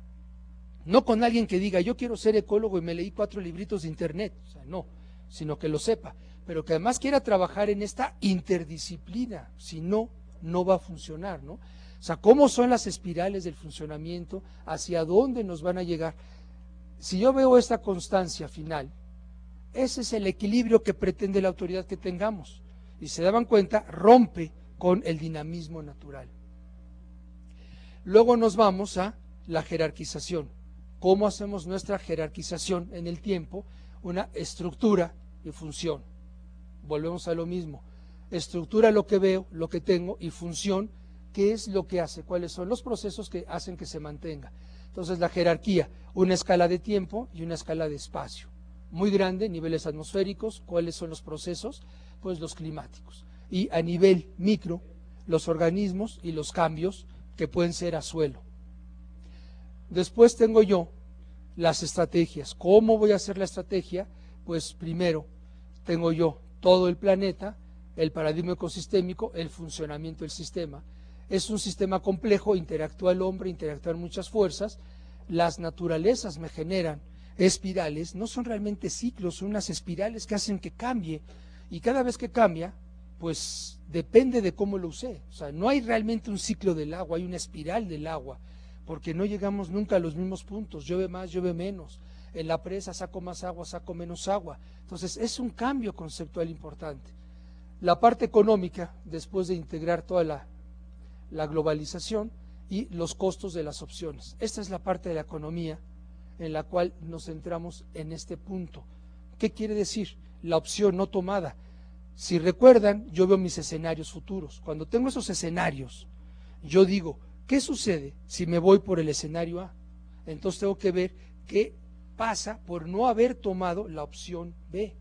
no con alguien que diga yo quiero ser ecólogo y me leí 4 libritos de internet, o sea, no, sino que lo sepa, pero que además quiera trabajar en esta interdisciplina, si no, no va a funcionar, ¿no? O sea, cómo son las espirales del funcionamiento, hacia dónde nos van a llegar. Si yo veo esta constancia final, Ese es el equilibrio que pretende la autoridad que tengamos. Y se daban cuenta, rompe con el dinamismo natural. Luego nos vamos a la jerarquización. ¿Cómo hacemos nuestra jerarquización en el tiempo? Una estructura y función. Volvemos a lo mismo. Estructura, lo que veo, lo que tengo, y función, ¿qué es lo que hace? ¿Cuáles son los procesos que hacen que se mantenga? Entonces la jerarquía, una escala de tiempo y una escala de espacio. Muy grande, niveles atmosféricos. ¿Cuáles son los procesos? Pues los climáticos. Y a nivel micro, los organismos y los cambios que pueden ser a suelo. Después tengo yo las estrategias. ¿Cómo voy a hacer la estrategia? Pues primero tengo yo todo el planeta, el paradigma ecosistémico, el funcionamiento del sistema. Es un sistema complejo, interactúa el hombre, interactúan muchas fuerzas. Las naturalezas me generan espirales, no son realmente ciclos, son unas espirales que hacen que cambie. Y cada vez que cambia, pues depende de cómo lo usé. O sea, no hay realmente un ciclo del agua, hay una espiral del agua, porque no llegamos nunca a los mismos puntos, llueve más, llueve menos. En la presa saco más agua, saco menos agua. Entonces es un cambio conceptual importante. La parte económica, después de integrar toda la globalización y los costos de las opciones. Esta es la parte de la economía en la cual nos centramos en este punto. ¿Qué quiere decir? La opción no tomada. Si recuerdan, yo veo mis escenarios futuros. Cuando tengo esos escenarios, yo digo, ¿qué sucede si me voy por el escenario A? Entonces tengo que ver qué pasa por no haber tomado la opción B.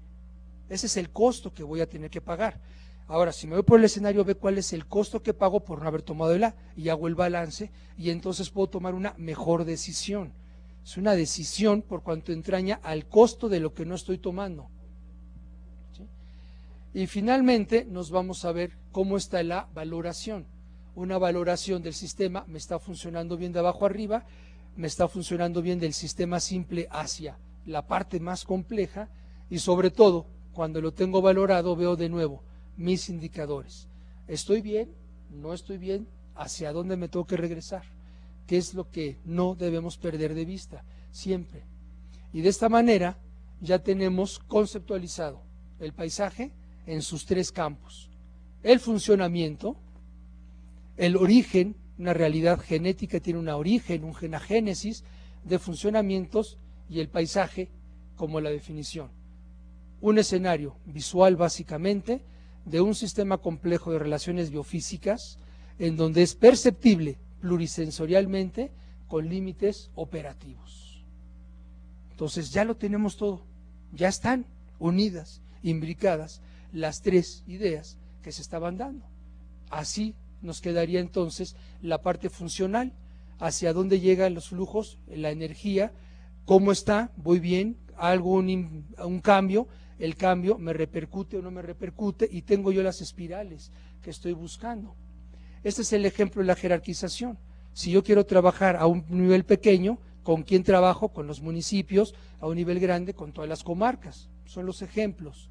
Ese es el costo que voy a tener que pagar. Ahora, si me voy por el escenario B, ¿cuál es el costo que pago por no haber tomado el A? Y hago el balance y entonces puedo tomar una mejor decisión. Es una decisión por cuanto entraña al costo de lo que no estoy tomando. ¿Sí? Y finalmente nos vamos a ver cómo está la valoración. Una valoración del sistema, me está funcionando bien de abajo arriba, me está funcionando bien del sistema simple hacia la parte más compleja, y sobre todo, cuando lo tengo valorado, veo de nuevo mis indicadores. ¿Estoy bien? ¿No estoy bien? ¿Hacia dónde me tengo que regresar? ¿Qué es lo que no debemos perder de vista siempre? Y de esta manera ya tenemos conceptualizado el paisaje en sus tres campos: el funcionamiento, el origen, una realidad genética tiene un origen, una génesis de funcionamientos, y el paisaje como la definición. Un escenario visual básicamente de un sistema complejo de relaciones biofísicas en donde es perceptible plurisensorialmente con límites operativos. Entonces ya lo tenemos todo, ya están unidas, imbricadas las tres ideas que se estaban dando. Así nos quedaría entonces la parte funcional, hacia dónde llegan los flujos, la energía, cómo está, voy bien, hago un cambio, el cambio me repercute o no me repercute, y tengo yo las espirales que estoy buscando. Este es el ejemplo de la jerarquización. Si yo quiero trabajar a un nivel pequeño, ¿con quién trabajo? Con los municipios. A un nivel grande, con todas las comarcas. Son los ejemplos.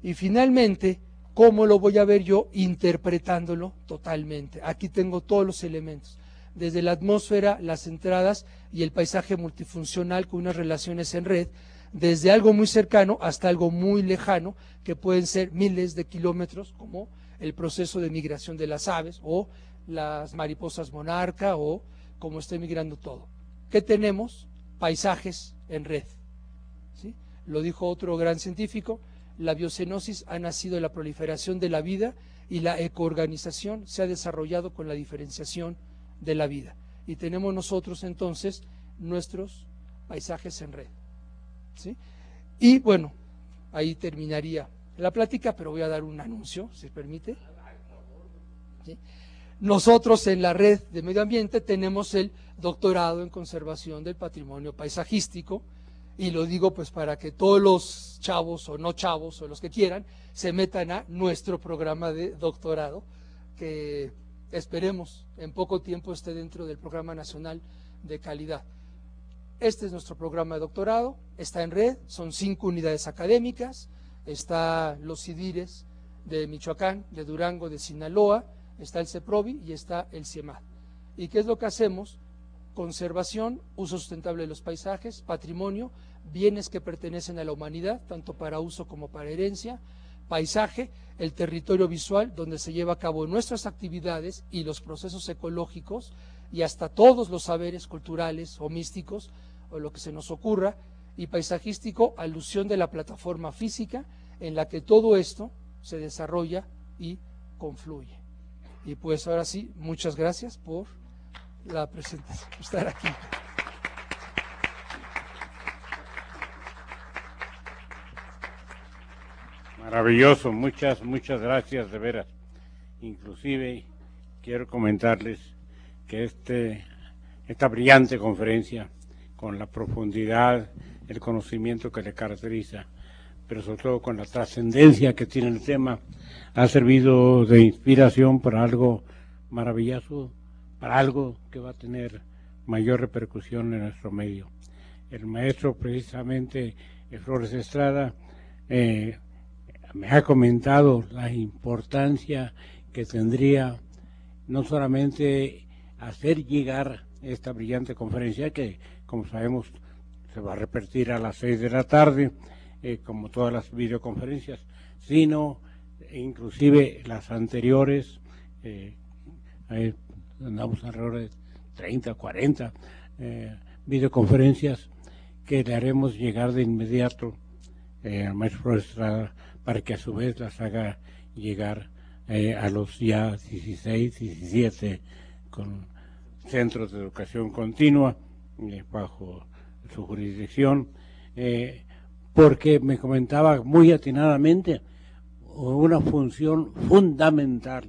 Y finalmente, ¿cómo lo voy a ver yo? Interpretándolo totalmente. Aquí tengo todos los elementos, desde la atmósfera, las entradas y el paisaje multifuncional con unas relaciones en red, desde algo muy cercano hasta algo muy lejano, que pueden ser miles de kilómetros, como el proceso de migración de las aves o las mariposas monarca, o como está migrando todo. ¿Qué tenemos? Paisajes en red. ¿Sí? Lo dijo otro gran científico: la biocenosis ha nacido de la proliferación de la vida, y la ecoorganización se ha desarrollado con la diferenciación de la vida. Y tenemos nosotros entonces nuestros paisajes en red. ¿Sí? Y bueno, ahí terminaría la plática, pero voy a dar un anuncio, si permite. ¿Sí? Nosotros en la red de medio ambiente tenemos el doctorado en conservación del patrimonio paisajístico, y lo digo pues para que todos los chavos o no chavos o los que quieran se metan a nuestro programa de doctorado, que esperemos en poco tiempo esté dentro del Programa Nacional de Calidad. Este es nuestro programa de doctorado, está en red, son 5 unidades académicas, está los CIDIRES de Michoacán, de Durango, de Sinaloa, está el CEPROVI y está el CIEMAT. ¿Y qué es lo que hacemos? conservación, uso sustentable de los paisajes, patrimonio, bienes que pertenecen a la humanidad, tanto para uso como para herencia, paisaje, el territorio visual donde se lleva a cabo nuestras actividades y los procesos ecológicos y hasta todos los saberes culturales o místicos o lo que se nos ocurra, y paisajístico, alusión de la plataforma física en la que todo esto se desarrolla y confluye. Y pues ahora sí, muchas gracias por la presentación, por estar aquí. Maravilloso, muchas gracias de veras. Inclusive quiero comentarles que esta brillante conferencia, con la profundidad, el conocimiento que le caracteriza, pero sobre todo con la trascendencia que tiene el tema, ha servido de inspiración para algo maravilloso, para algo que va a tener mayor repercusión en nuestro medio. El maestro, precisamente, Flores Estrada, me ha comentado la importancia que tendría no solamente hacer llegar esta brillante conferencia, que como sabemos se va a repetir a las 6 de la tarde, como todas las videoconferencias, sino inclusive las anteriores, andamos alrededor de 30, 40 videoconferencias que le haremos llegar de inmediato al maestro Estrada, para que a su vez las haga llegar a los ya 16, 17 con centros de educación continua bajo su jurisdicción, porque me comentaba muy atinadamente una función fundamental,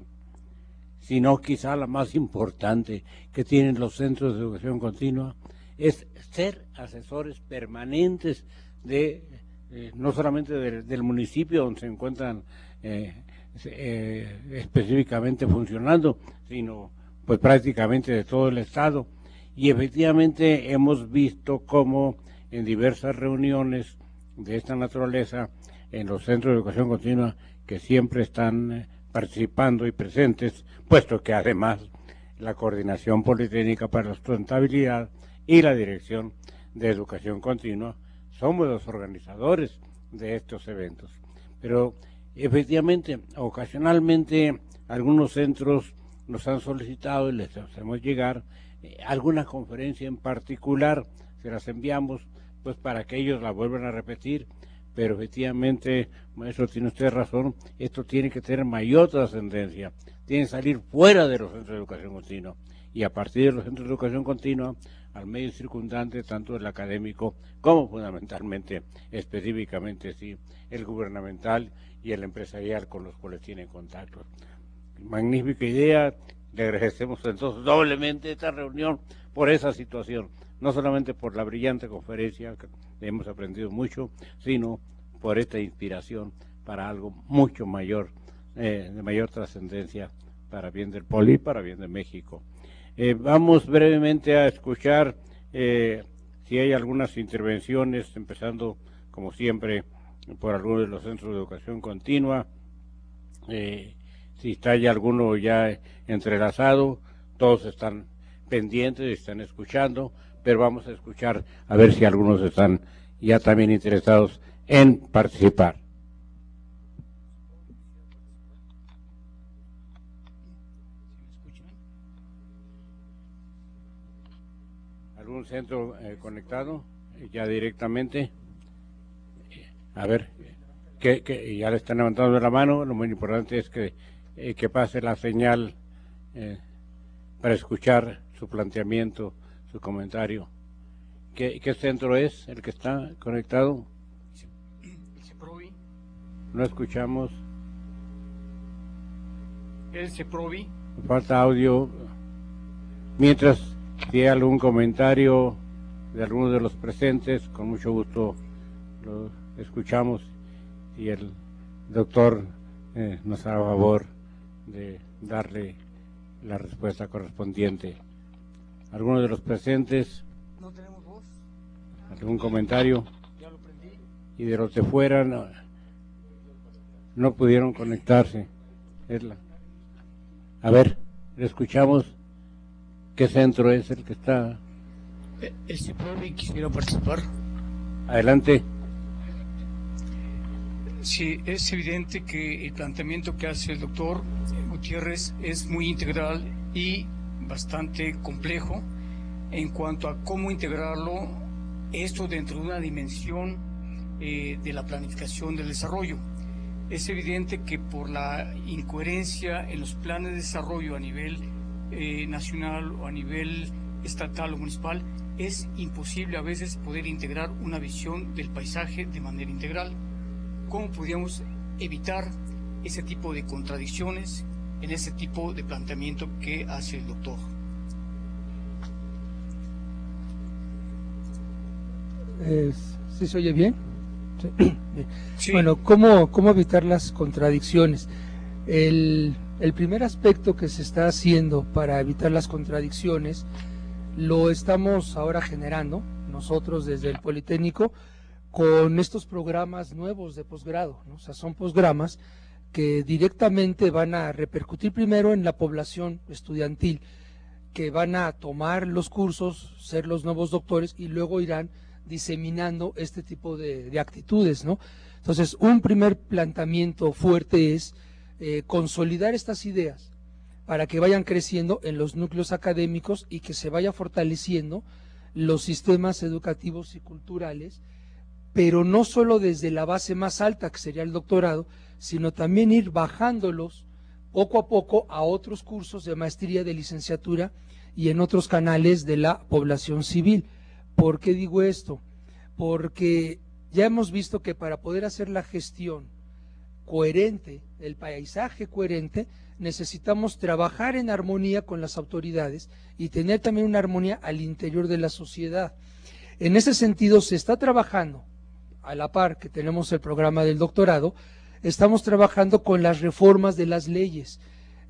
si no quizá la más importante que tienen los centros de educación continua, es ser asesores permanentes de no solamente del municipio donde se encuentran específicamente funcionando, sino pues prácticamente de todo el estado. Y efectivamente hemos visto cómo en diversas reuniones de esta naturaleza en los centros de educación continua, que siempre están participando y presentes, puesto que además la Coordinación Politécnica para la Sustentabilidad y la Dirección de Educación Continua somos los organizadores de estos eventos. Pero efectivamente, ocasionalmente algunos centros nos han solicitado y les hacemos llegar alguna conferencia en particular, se las enviamos pues para que ellos la vuelvan a repetir, pero efectivamente, maestro, tiene usted razón, esto tiene que tener mayor trascendencia, tiene que salir fuera de los centros de educación continua, y a partir de los centros de educación continua, al medio circundante, tanto el académico como fundamentalmente, específicamente, sí, el gubernamental y el empresarial con los cuales tienen contactos. Magnífica idea, le agradecemos entonces doblemente esta reunión por esa situación, no solamente por la brillante conferencia, que hemos aprendido mucho, sino por esta inspiración para algo mucho mayor, de mayor trascendencia para bien del Poli y para bien de México. Vamos brevemente a escuchar si hay algunas intervenciones, empezando como siempre por algunos de los centros de educación continua, si está ya alguno ya entrelazado, todos están pendientes, están escuchando, pero vamos a escuchar a ver si algunos están ya también interesados en participar. ¿Algún centro conectado ya directamente? A ver, que ya le están levantando la mano. Lo muy importante es que pase la señal para escuchar su planteamiento, su comentario. ¿Qué centro es el que está conectado? El CEPROVI. No escuchamos. El CEPROVI. Falta audio. Mientras, si hay algún comentario de alguno de los presentes, con mucho gusto lo escuchamos y el doctor nos haga favor de darle la respuesta correspondiente. ¿Alguno de los presentes? No tenemos voz. ¿Algún comentario? Ya lo prendí. Y de los de fuera no pudieron conectarse. A ver, le escuchamos. ¿Qué centro es el que está? El CIPROVI quisiera participar. Adelante. Sí, es evidente que el planteamiento que hace el doctor Gutiérrez es muy integral y bastante complejo en cuanto a cómo integrarlo esto dentro de una dimensión de la planificación del desarrollo. Es evidente que por la incoherencia en los planes de desarrollo a nivel nacional o a nivel estatal o municipal, es imposible a veces poder integrar una visión del paisaje de manera integral. ¿Cómo podríamos evitar ese tipo de contradicciones en ese tipo de planteamiento que hace el doctor? ¿Sí se oye bien? Sí. Bien. Sí. Bueno, ¿cómo evitar las contradicciones? El primer aspecto que se está haciendo para evitar las contradicciones lo estamos ahora generando nosotros desde el Politécnico con estos programas nuevos de posgrado, ¿no? O sea, son posgramas que directamente van a repercutir primero en la población estudiantil, que van a tomar los cursos, ser los nuevos doctores y luego irán diseminando este tipo de actitudes, ¿no? Entonces, un primer planteamiento fuerte es consolidar estas ideas para que vayan creciendo en los núcleos académicos y que se vaya fortaleciendo los sistemas educativos y culturales, pero no solo desde la base más alta, que sería el doctorado, sino también ir bajándolos poco a poco a otros cursos de maestría, de licenciatura y en otros canales de la población civil. ¿Por qué digo esto? Porque ya hemos visto que para poder hacer la gestión coherente, el paisaje coherente, necesitamos trabajar en armonía con las autoridades y tener también una armonía al interior de la sociedad. En ese sentido se está trabajando, a la par que tenemos el programa del doctorado, estamos trabajando con las reformas de las leyes.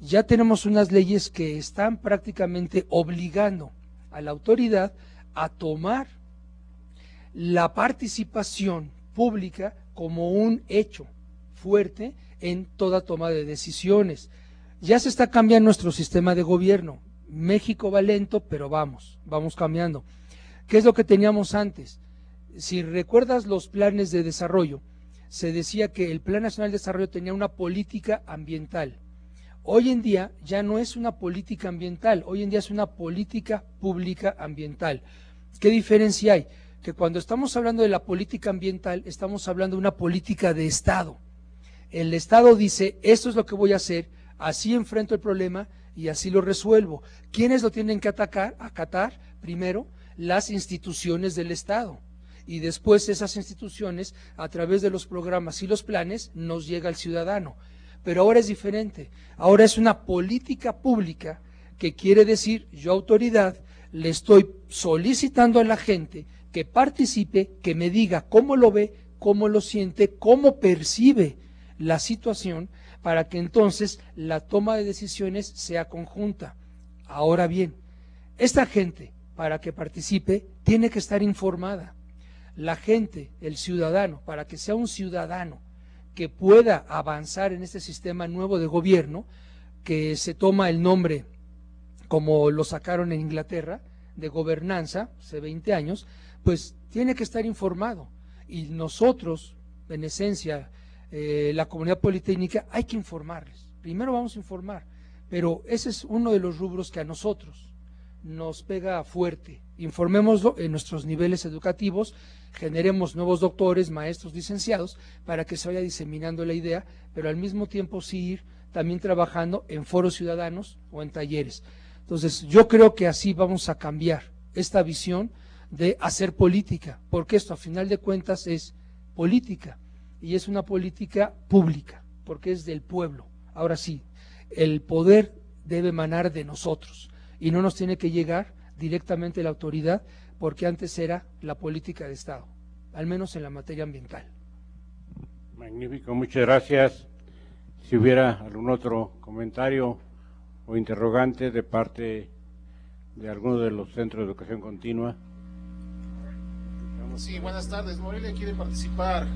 Ya tenemos unas leyes que están prácticamente obligando a la autoridad a tomar la participación pública como un hecho fuerte en toda toma de decisiones. Ya se está cambiando nuestro sistema de gobierno. México va lento, pero vamos cambiando. ¿Qué es lo que teníamos antes? Si recuerdas los planes de desarrollo, se decía que el Plan Nacional de Desarrollo tenía una política ambiental. Hoy en día ya no es una política ambiental, hoy en día es una política pública ambiental. ¿Qué diferencia hay? Que cuando estamos hablando de la política ambiental, estamos hablando de una política de Estado. El Estado dice, esto es lo que voy a hacer, así enfrento el problema y así lo resuelvo. ¿Quiénes lo tienen que acatar? Primero, las instituciones del Estado. Y después esas instituciones, a través de los programas y los planes, nos llega al ciudadano. Pero ahora es diferente. Ahora es una política pública que quiere decir, yo autoridad, le estoy solicitando a la gente que participe, que me diga cómo lo ve, cómo lo siente, cómo percibe la situación, para que entonces la toma de decisiones sea conjunta. Ahora bien, esta gente, para que participe, tiene que estar informada. La gente, el ciudadano, para que sea un ciudadano que pueda avanzar en este sistema nuevo de gobierno, que se toma el nombre, como lo sacaron en Inglaterra, de gobernanza, hace 20 años, pues tiene que estar informado. Y nosotros, en esencia, la comunidad politécnica, hay que informarles. Primero vamos a informar, pero ese es uno de los rubros que a nosotros nos pega fuerte. Informémoslo en nuestros niveles educativos, generemos nuevos doctores, maestros, licenciados, para que se vaya diseminando la idea, pero al mismo tiempo sí ir también trabajando en foros ciudadanos o en talleres. Entonces, yo creo que así vamos a cambiar esta visión de hacer política, porque esto a final de cuentas es política, y es una política pública, porque es del pueblo. Ahora sí, el poder debe emanar de nosotros, y no nos tiene que llegar directamente la autoridad, porque antes era la política de Estado, al menos en la materia ambiental. Magnífico, muchas gracias. Si hubiera algún otro comentario o interrogante de parte de alguno de los centros de educación continua. Sí, buenas tardes. Morelia quiere participar.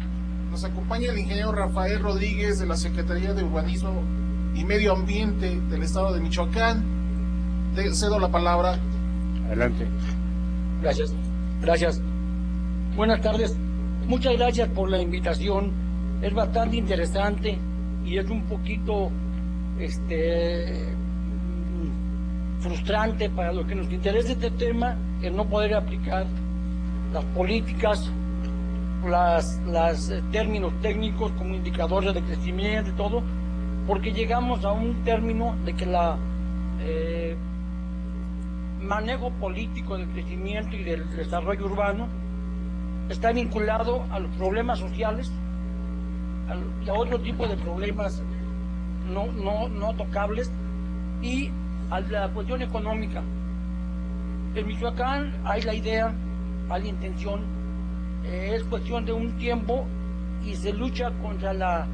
Nos acompaña el ingeniero Rafael Rodríguez de la Secretaría de Urbanismo y Medio Ambiente del Estado de Michoacán. Te cedo la palabra. Adelante. Gracias. Gracias. Buenas tardes. Muchas gracias por la invitación. Es bastante interesante y es un poquito frustrante para los que nos interesa este tema el no poder aplicar las políticas, las términos técnicos como indicadores de crecimiento y todo, porque llegamos a un término de que la manejo político del crecimiento y del desarrollo urbano está vinculado a los problemas sociales, a otro tipo de problemas no tocables y a la cuestión económica. En Michoacán hay la idea, hay la intención, es cuestión de un tiempo y se lucha contra la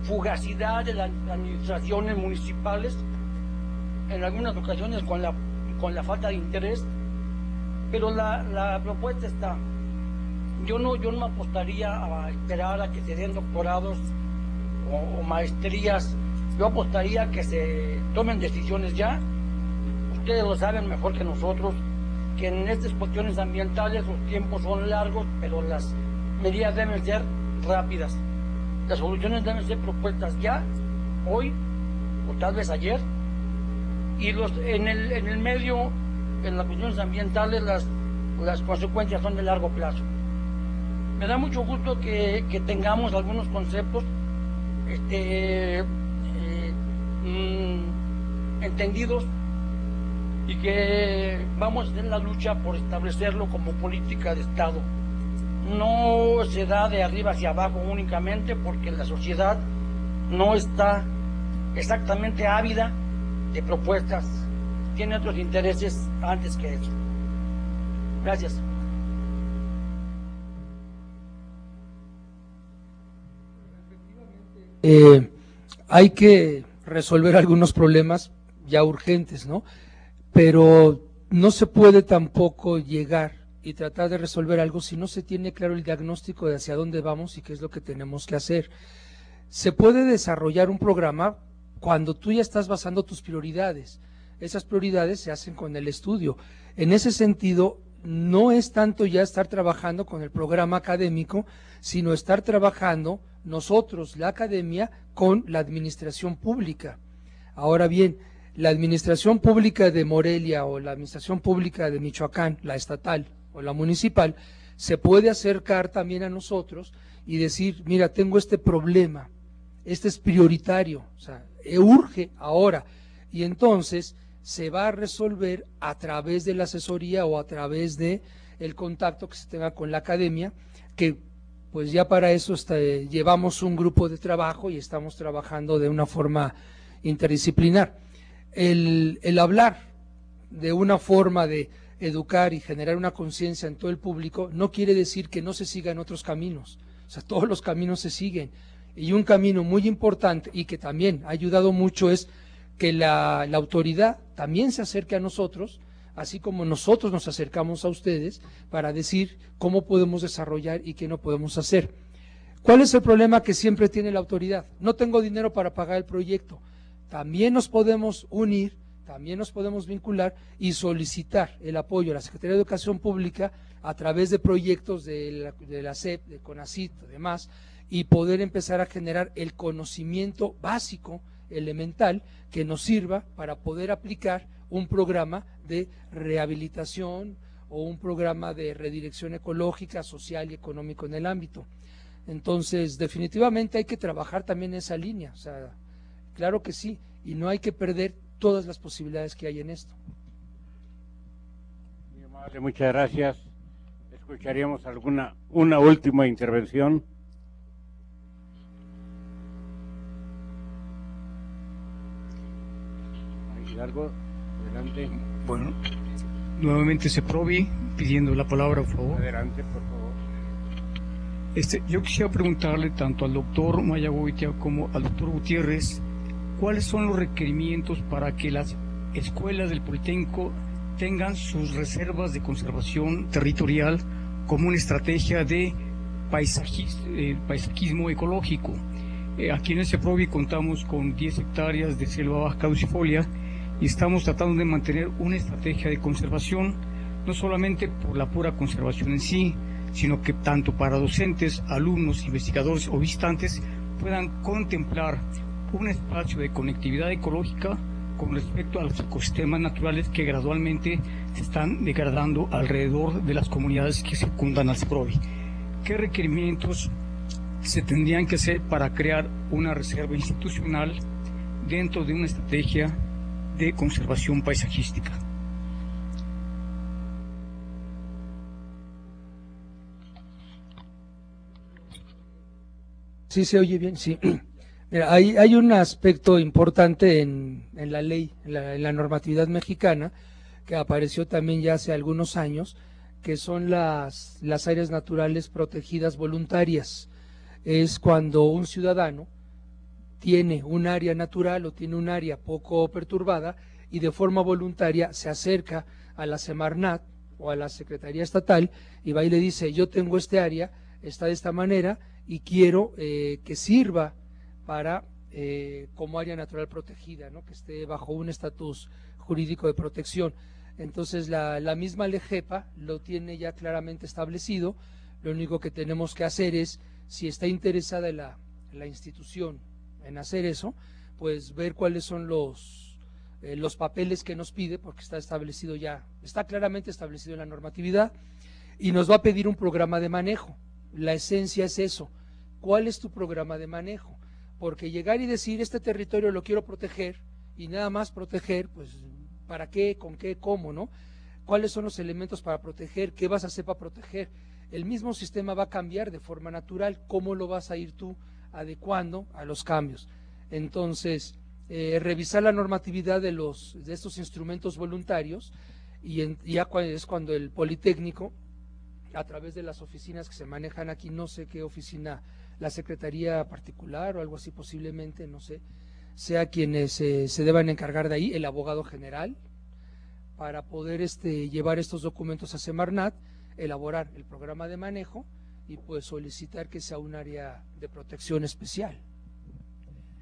fugacidad de las administraciones municipales, en algunas ocasiones con la falta de interés, pero la propuesta está. Yo no apostaría a esperar a que se den doctorados o maestrías. Yo apostaría a que se tomen decisiones ya. Ustedes lo saben mejor que nosotros, que en estas cuestiones ambientales los tiempos son largos, pero las medidas deben ser rápidas. Las soluciones deben ser propuestas ya, hoy o tal vez ayer. Y en el medio, en las cuestiones ambientales, las consecuencias son de largo plazo. Me da mucho gusto que tengamos algunos conceptos entendidos y que vamos a hacer la lucha por establecerlo como política de Estado. No se da de arriba hacia abajo únicamente, porque la sociedad no está exactamente ávida de propuestas, tiene otros intereses antes que eso. Gracias. Hay que resolver algunos problemas ya urgentes, ¿no? Pero no se puede tampoco llegar y tratar de resolver algo si no se tiene claro el diagnóstico de hacia dónde vamos y qué es lo que tenemos que hacer. Se puede desarrollar un programa cuando tú ya estás basando tus prioridades. Esas prioridades se hacen con el estudio. En ese sentido, no es tanto ya estar trabajando con el programa académico, sino estar trabajando nosotros, la academia, con la administración pública. Ahora bien, la administración pública de Morelia o la administración pública de Michoacán, la estatal o la municipal, se puede acercar también a nosotros y decir, mira, tengo este problema, este es prioritario, o sea, urge ahora, y entonces se va a resolver a través de la asesoría o a través de el contacto que se tenga con la academia, que pues ya para eso llevamos un grupo de trabajo y estamos trabajando de una forma interdisciplinar. El hablar de una forma de educar y generar una conciencia en todo el público no quiere decir que no se sigan otros caminos, o sea, todos los caminos se siguen, y un camino muy importante y que también ha ayudado mucho es que la autoridad también se acerque a nosotros, así como nosotros nos acercamos a ustedes para decir cómo podemos desarrollar y qué no podemos hacer. ¿Cuál es el problema que siempre tiene la autoridad? No tengo dinero para pagar el proyecto. También nos podemos unir, también nos podemos vincular y solicitar el apoyo a la Secretaría de Educación Pública a través de proyectos de la SEP, de CONACYT, demás, y poder empezar a generar el conocimiento básico, elemental, que nos sirva para poder aplicar un programa de rehabilitación o un programa de redirección ecológica, social y económico en el ámbito. Entonces, definitivamente hay que trabajar también en esa línea, o sea, claro que sí, y no hay que perder todas las posibilidades que hay en esto. Muy amable, muchas gracias. Escucharíamos una última intervención. Hidalgo, adelante. Bueno, nuevamente Seprovi, pidiendo la palabra, por favor. Adelante, por favor. Yo quisiera preguntarle tanto al doctor Mayagoitia como al doctor Gutiérrez, ¿cuáles son los requerimientos para que las escuelas del Politécnico tengan sus reservas de conservación territorial como una estrategia de paisajismo ecológico? Aquí en el Seprovi contamos con 10 hectáreas de selva baja caducifolia y estamos tratando de mantener una estrategia de conservación no solamente por la pura conservación en sí, sino que tanto para docentes, alumnos, investigadores o visitantes puedan contemplar un espacio de conectividad ecológica con respecto a los ecosistemas naturales que gradualmente se están degradando alrededor de las comunidades que circundan al CEPROVI. ¿Qué requerimientos se tendrían que hacer para crear una reserva institucional dentro de una estrategia de conservación paisajística? Sí, se oye bien, sí. Mira, hay un aspecto importante en la ley, en la normatividad mexicana, que apareció también ya hace algunos años, que son las áreas naturales protegidas voluntarias. Es cuando un ciudadano tiene un área natural o tiene un área poco perturbada y de forma voluntaria se acerca a la Semarnat o a la Secretaría Estatal y va y le dice: yo tengo este área, está de esta manera y quiero que sirva para como área natural protegida, ¿no? Que esté bajo un estatus jurídico de protección. Entonces la misma LEGEPA lo tiene ya claramente establecido. Lo único que tenemos que hacer es, si está interesada la institución en hacer eso, pues ver cuáles son los papeles que nos pide, porque está establecido ya, está claramente establecido en la normatividad, y nos va a pedir un programa de manejo. La esencia es eso: ¿cuál es tu programa de manejo? Porque llegar y decir este territorio lo quiero proteger y nada más proteger, pues ¿para qué? ¿Con qué? ¿Cómo? ¿No? ¿Cuáles son los elementos para proteger? ¿Qué vas a hacer para proteger? El mismo sistema va a cambiar de forma natural. ¿Cómo lo vas a ir tú adecuando a los cambios? Entonces, revisar la normatividad de estos instrumentos voluntarios, y ya es cuando el Politécnico, a través de las oficinas que se manejan aquí, no sé qué oficina, la Secretaría particular o algo así posiblemente, no sé, sea quienes se deban encargar de ahí, el abogado general, para poder llevar estos documentos a Semarnat, elaborar el programa de manejo y pues solicitar que sea un área de protección especial.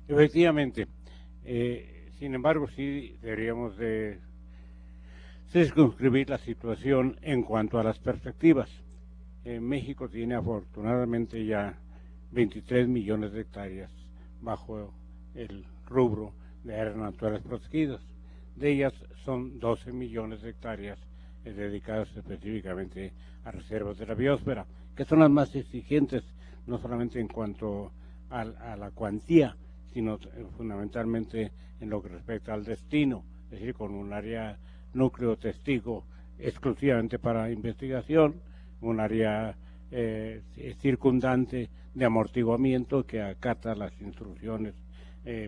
Efectivamente, sin embargo sí deberíamos de circunscribir la situación en cuanto a las perspectivas. México tiene afortunadamente ya 23 millones de hectáreas bajo el rubro de áreas naturales protegidas. De ellas son 12 millones de hectáreas dedicadas específicamente a reservas de la biosfera, que son las más exigentes, no solamente en cuanto a la cuantía, sino fundamentalmente en lo que respecta al destino, es decir, con un área núcleo testigo exclusivamente para investigación, un área circundante de amortiguamiento que acata las instrucciones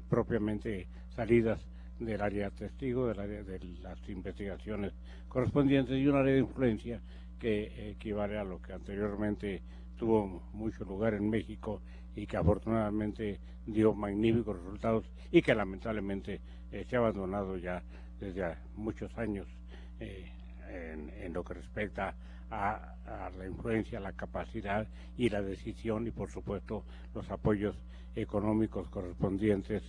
propiamente salidas del área testigo, del área de las investigaciones correspondientes, y un área de influencia que equivale a lo que anteriormente tuvo mucho lugar en México y que afortunadamente dio magníficos resultados y que lamentablemente se ha abandonado ya desde muchos años en lo que respecta a la influencia, la capacidad y la decisión, y por supuesto los apoyos económicos correspondientes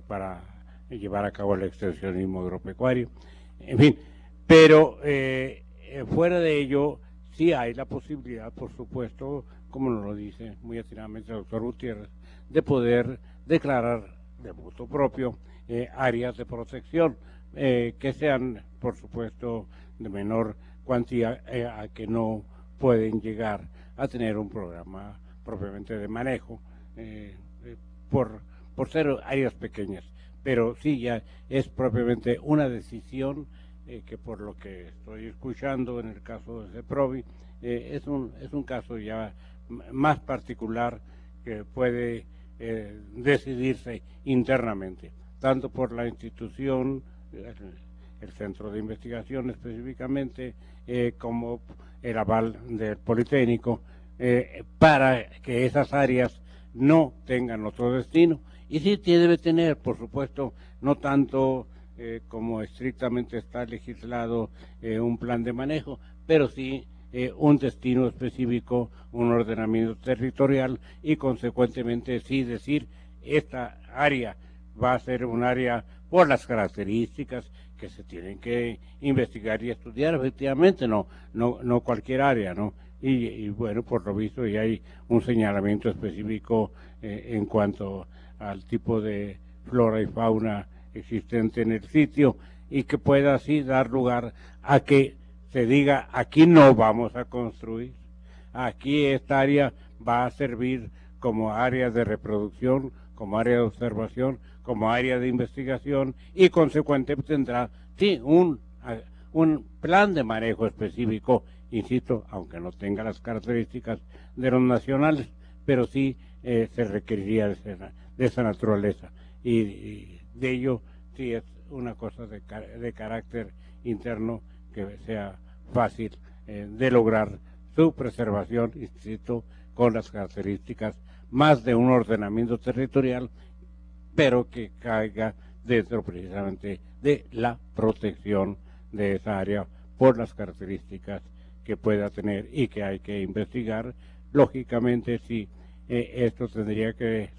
para llevar a cabo el extensionismo agropecuario, en fin. Pero fuera de ello sí hay la posibilidad, por supuesto, como nos lo dice muy atinadamente el doctor Gutiérrez, de poder declarar de voto propio áreas de protección que sean, por supuesto, de menor cuantía, a que no pueden llegar a tener un programa propiamente de manejo por ser áreas pequeñas. Pero sí, ya es propiamente una decisión que, por lo que estoy escuchando en el caso de CEPROVI, es un caso ya más particular que puede decidirse internamente, tanto por la institución, el centro de investigación específicamente, como el aval del Politécnico, para que esas áreas no tengan otro destino. Y sí debe tener, por supuesto, no tanto como estrictamente está legislado un plan de manejo, pero sí un destino específico, un ordenamiento territorial, y consecuentemente sí decir: esta área va a ser un área por las características que se tienen que investigar y estudiar, efectivamente, no cualquier área, ¿no? Y bueno, por lo visto ya hay un señalamiento específico en cuanto al tipo de flora y fauna existente en el sitio, y que pueda así dar lugar a que se diga: aquí no vamos a construir, aquí esta área va a servir como área de reproducción, como área de observación, como área de investigación, y consecuentemente tendrá sí un plan de manejo específico, insisto, aunque no tenga las características de los nacionales, pero sí se requeriría de esa naturaleza, y de ello sí es una cosa de carácter interno que sea fácil de lograr su preservación, insisto, con las características más de un ordenamiento territorial, pero que caiga dentro precisamente de la protección de esa área por las características que pueda tener y que hay que investigar. Lógicamente sí, esto tendría que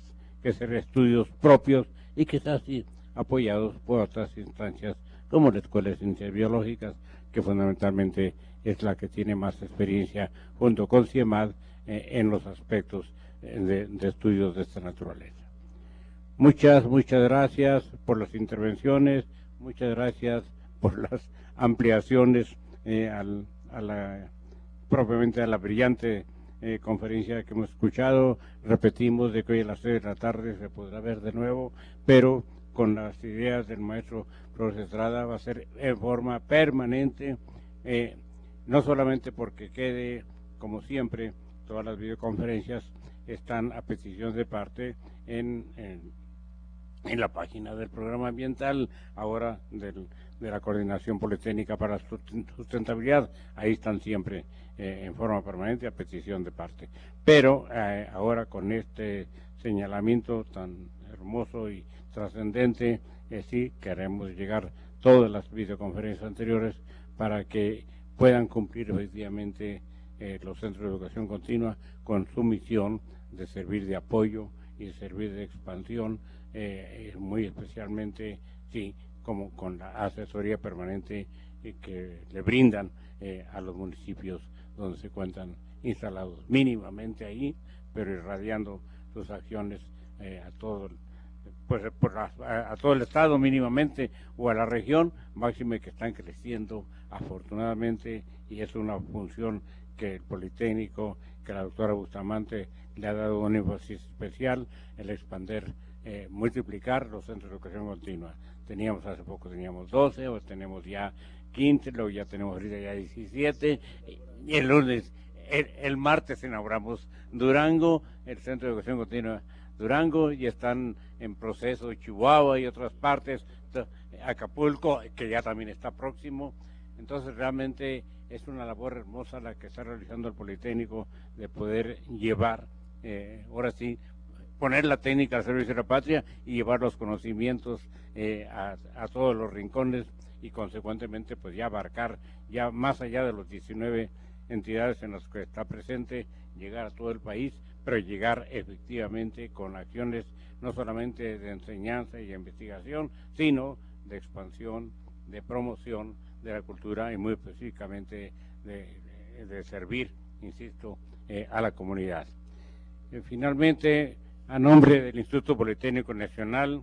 ser estudios propios y quizás sí apoyados por otras instancias como la Escuela de Ciencias Biológicas, que fundamentalmente es la que tiene más experiencia junto con CIEMAD en los aspectos de estudios de esta naturaleza. Muchas gracias por las intervenciones, muchas gracias por las ampliaciones propiamente a la brillante conferencia que hemos escuchado. Repetimos de que hoy a las 6 de la tarde se podrá ver de nuevo, pero con las ideas del maestro profesor Estrada va a ser en forma permanente, no solamente porque quede, como siempre, todas las videoconferencias están a petición de parte en la página del programa ambiental, ahora de la Coordinación Politécnica para la Sustentabilidad. Ahí están siempre en forma permanente a petición de parte. Pero ahora con este señalamiento tan hermoso y trascendente, sí queremos llegar todas las videoconferencias anteriores para que puedan cumplir efectivamente los centros de educación continua con su misión de servir de apoyo y de servir de expansión, muy especialmente sí como con la asesoría permanente que le brindan a los municipios donde se encuentran instalados, mínimamente ahí, pero irradiando sus acciones a todo a todo el estado mínimamente, o a la región, máxime que están creciendo afortunadamente, y es una función que el Politécnico, que la doctora Bustamante le ha dado un énfasis especial, el expander, multiplicar los centros de educación continua. Hace poco teníamos 12, o tenemos ya 15, luego ya tenemos ahorita ya 17, y el martes inauguramos Durango, el centro de educación continua Durango, y están en proceso Chihuahua y otras partes, Acapulco, que ya también está próximo. Entonces realmente es una labor hermosa la que está realizando el Politécnico, de poder llevar, ahora sí, poner la técnica al servicio de la patria y llevar los conocimientos a todos los rincones, y consecuentemente pues ya abarcar ya más allá de los 19 entidades en las que está presente, llegar a todo el país, pero llegar efectivamente con acciones no solamente de enseñanza y investigación, sino de expansión, de promoción de la cultura, y muy específicamente de servir, insisto, a la comunidad. Finalmente, a nombre del Instituto Politécnico Nacional,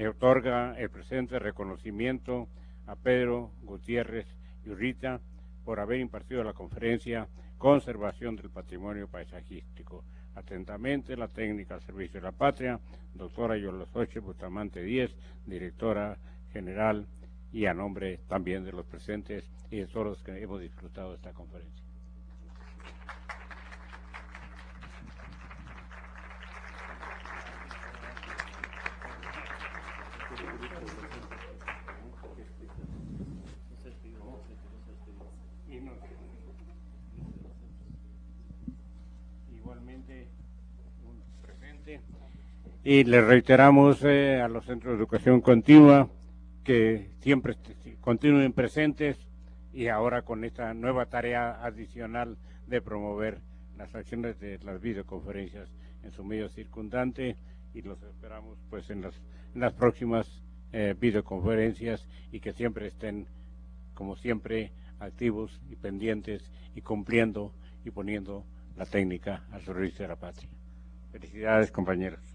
otorga el presente reconocimiento a Pedro Gutiérrez y Urrita por haber impartido la conferencia Conservación del Patrimonio Paisajístico. Atentamente, la técnica al servicio de la patria, doctora Yolosoche Bustamante Díez, directora general, y a nombre también de los presentes y de todos los que hemos disfrutado de esta conferencia. Igualmente un presente, y le reiteramos a los centros de educación continua que siempre continúen presentes, y ahora con esta nueva tarea adicional de promover las acciones de las videoconferencias en su medio circundante, y los esperamos pues en las próximas videoconferencias y que siempre estén, como siempre, activos y pendientes y cumpliendo y poniendo la técnica al servicio de la patria. Felicidades, compañeros.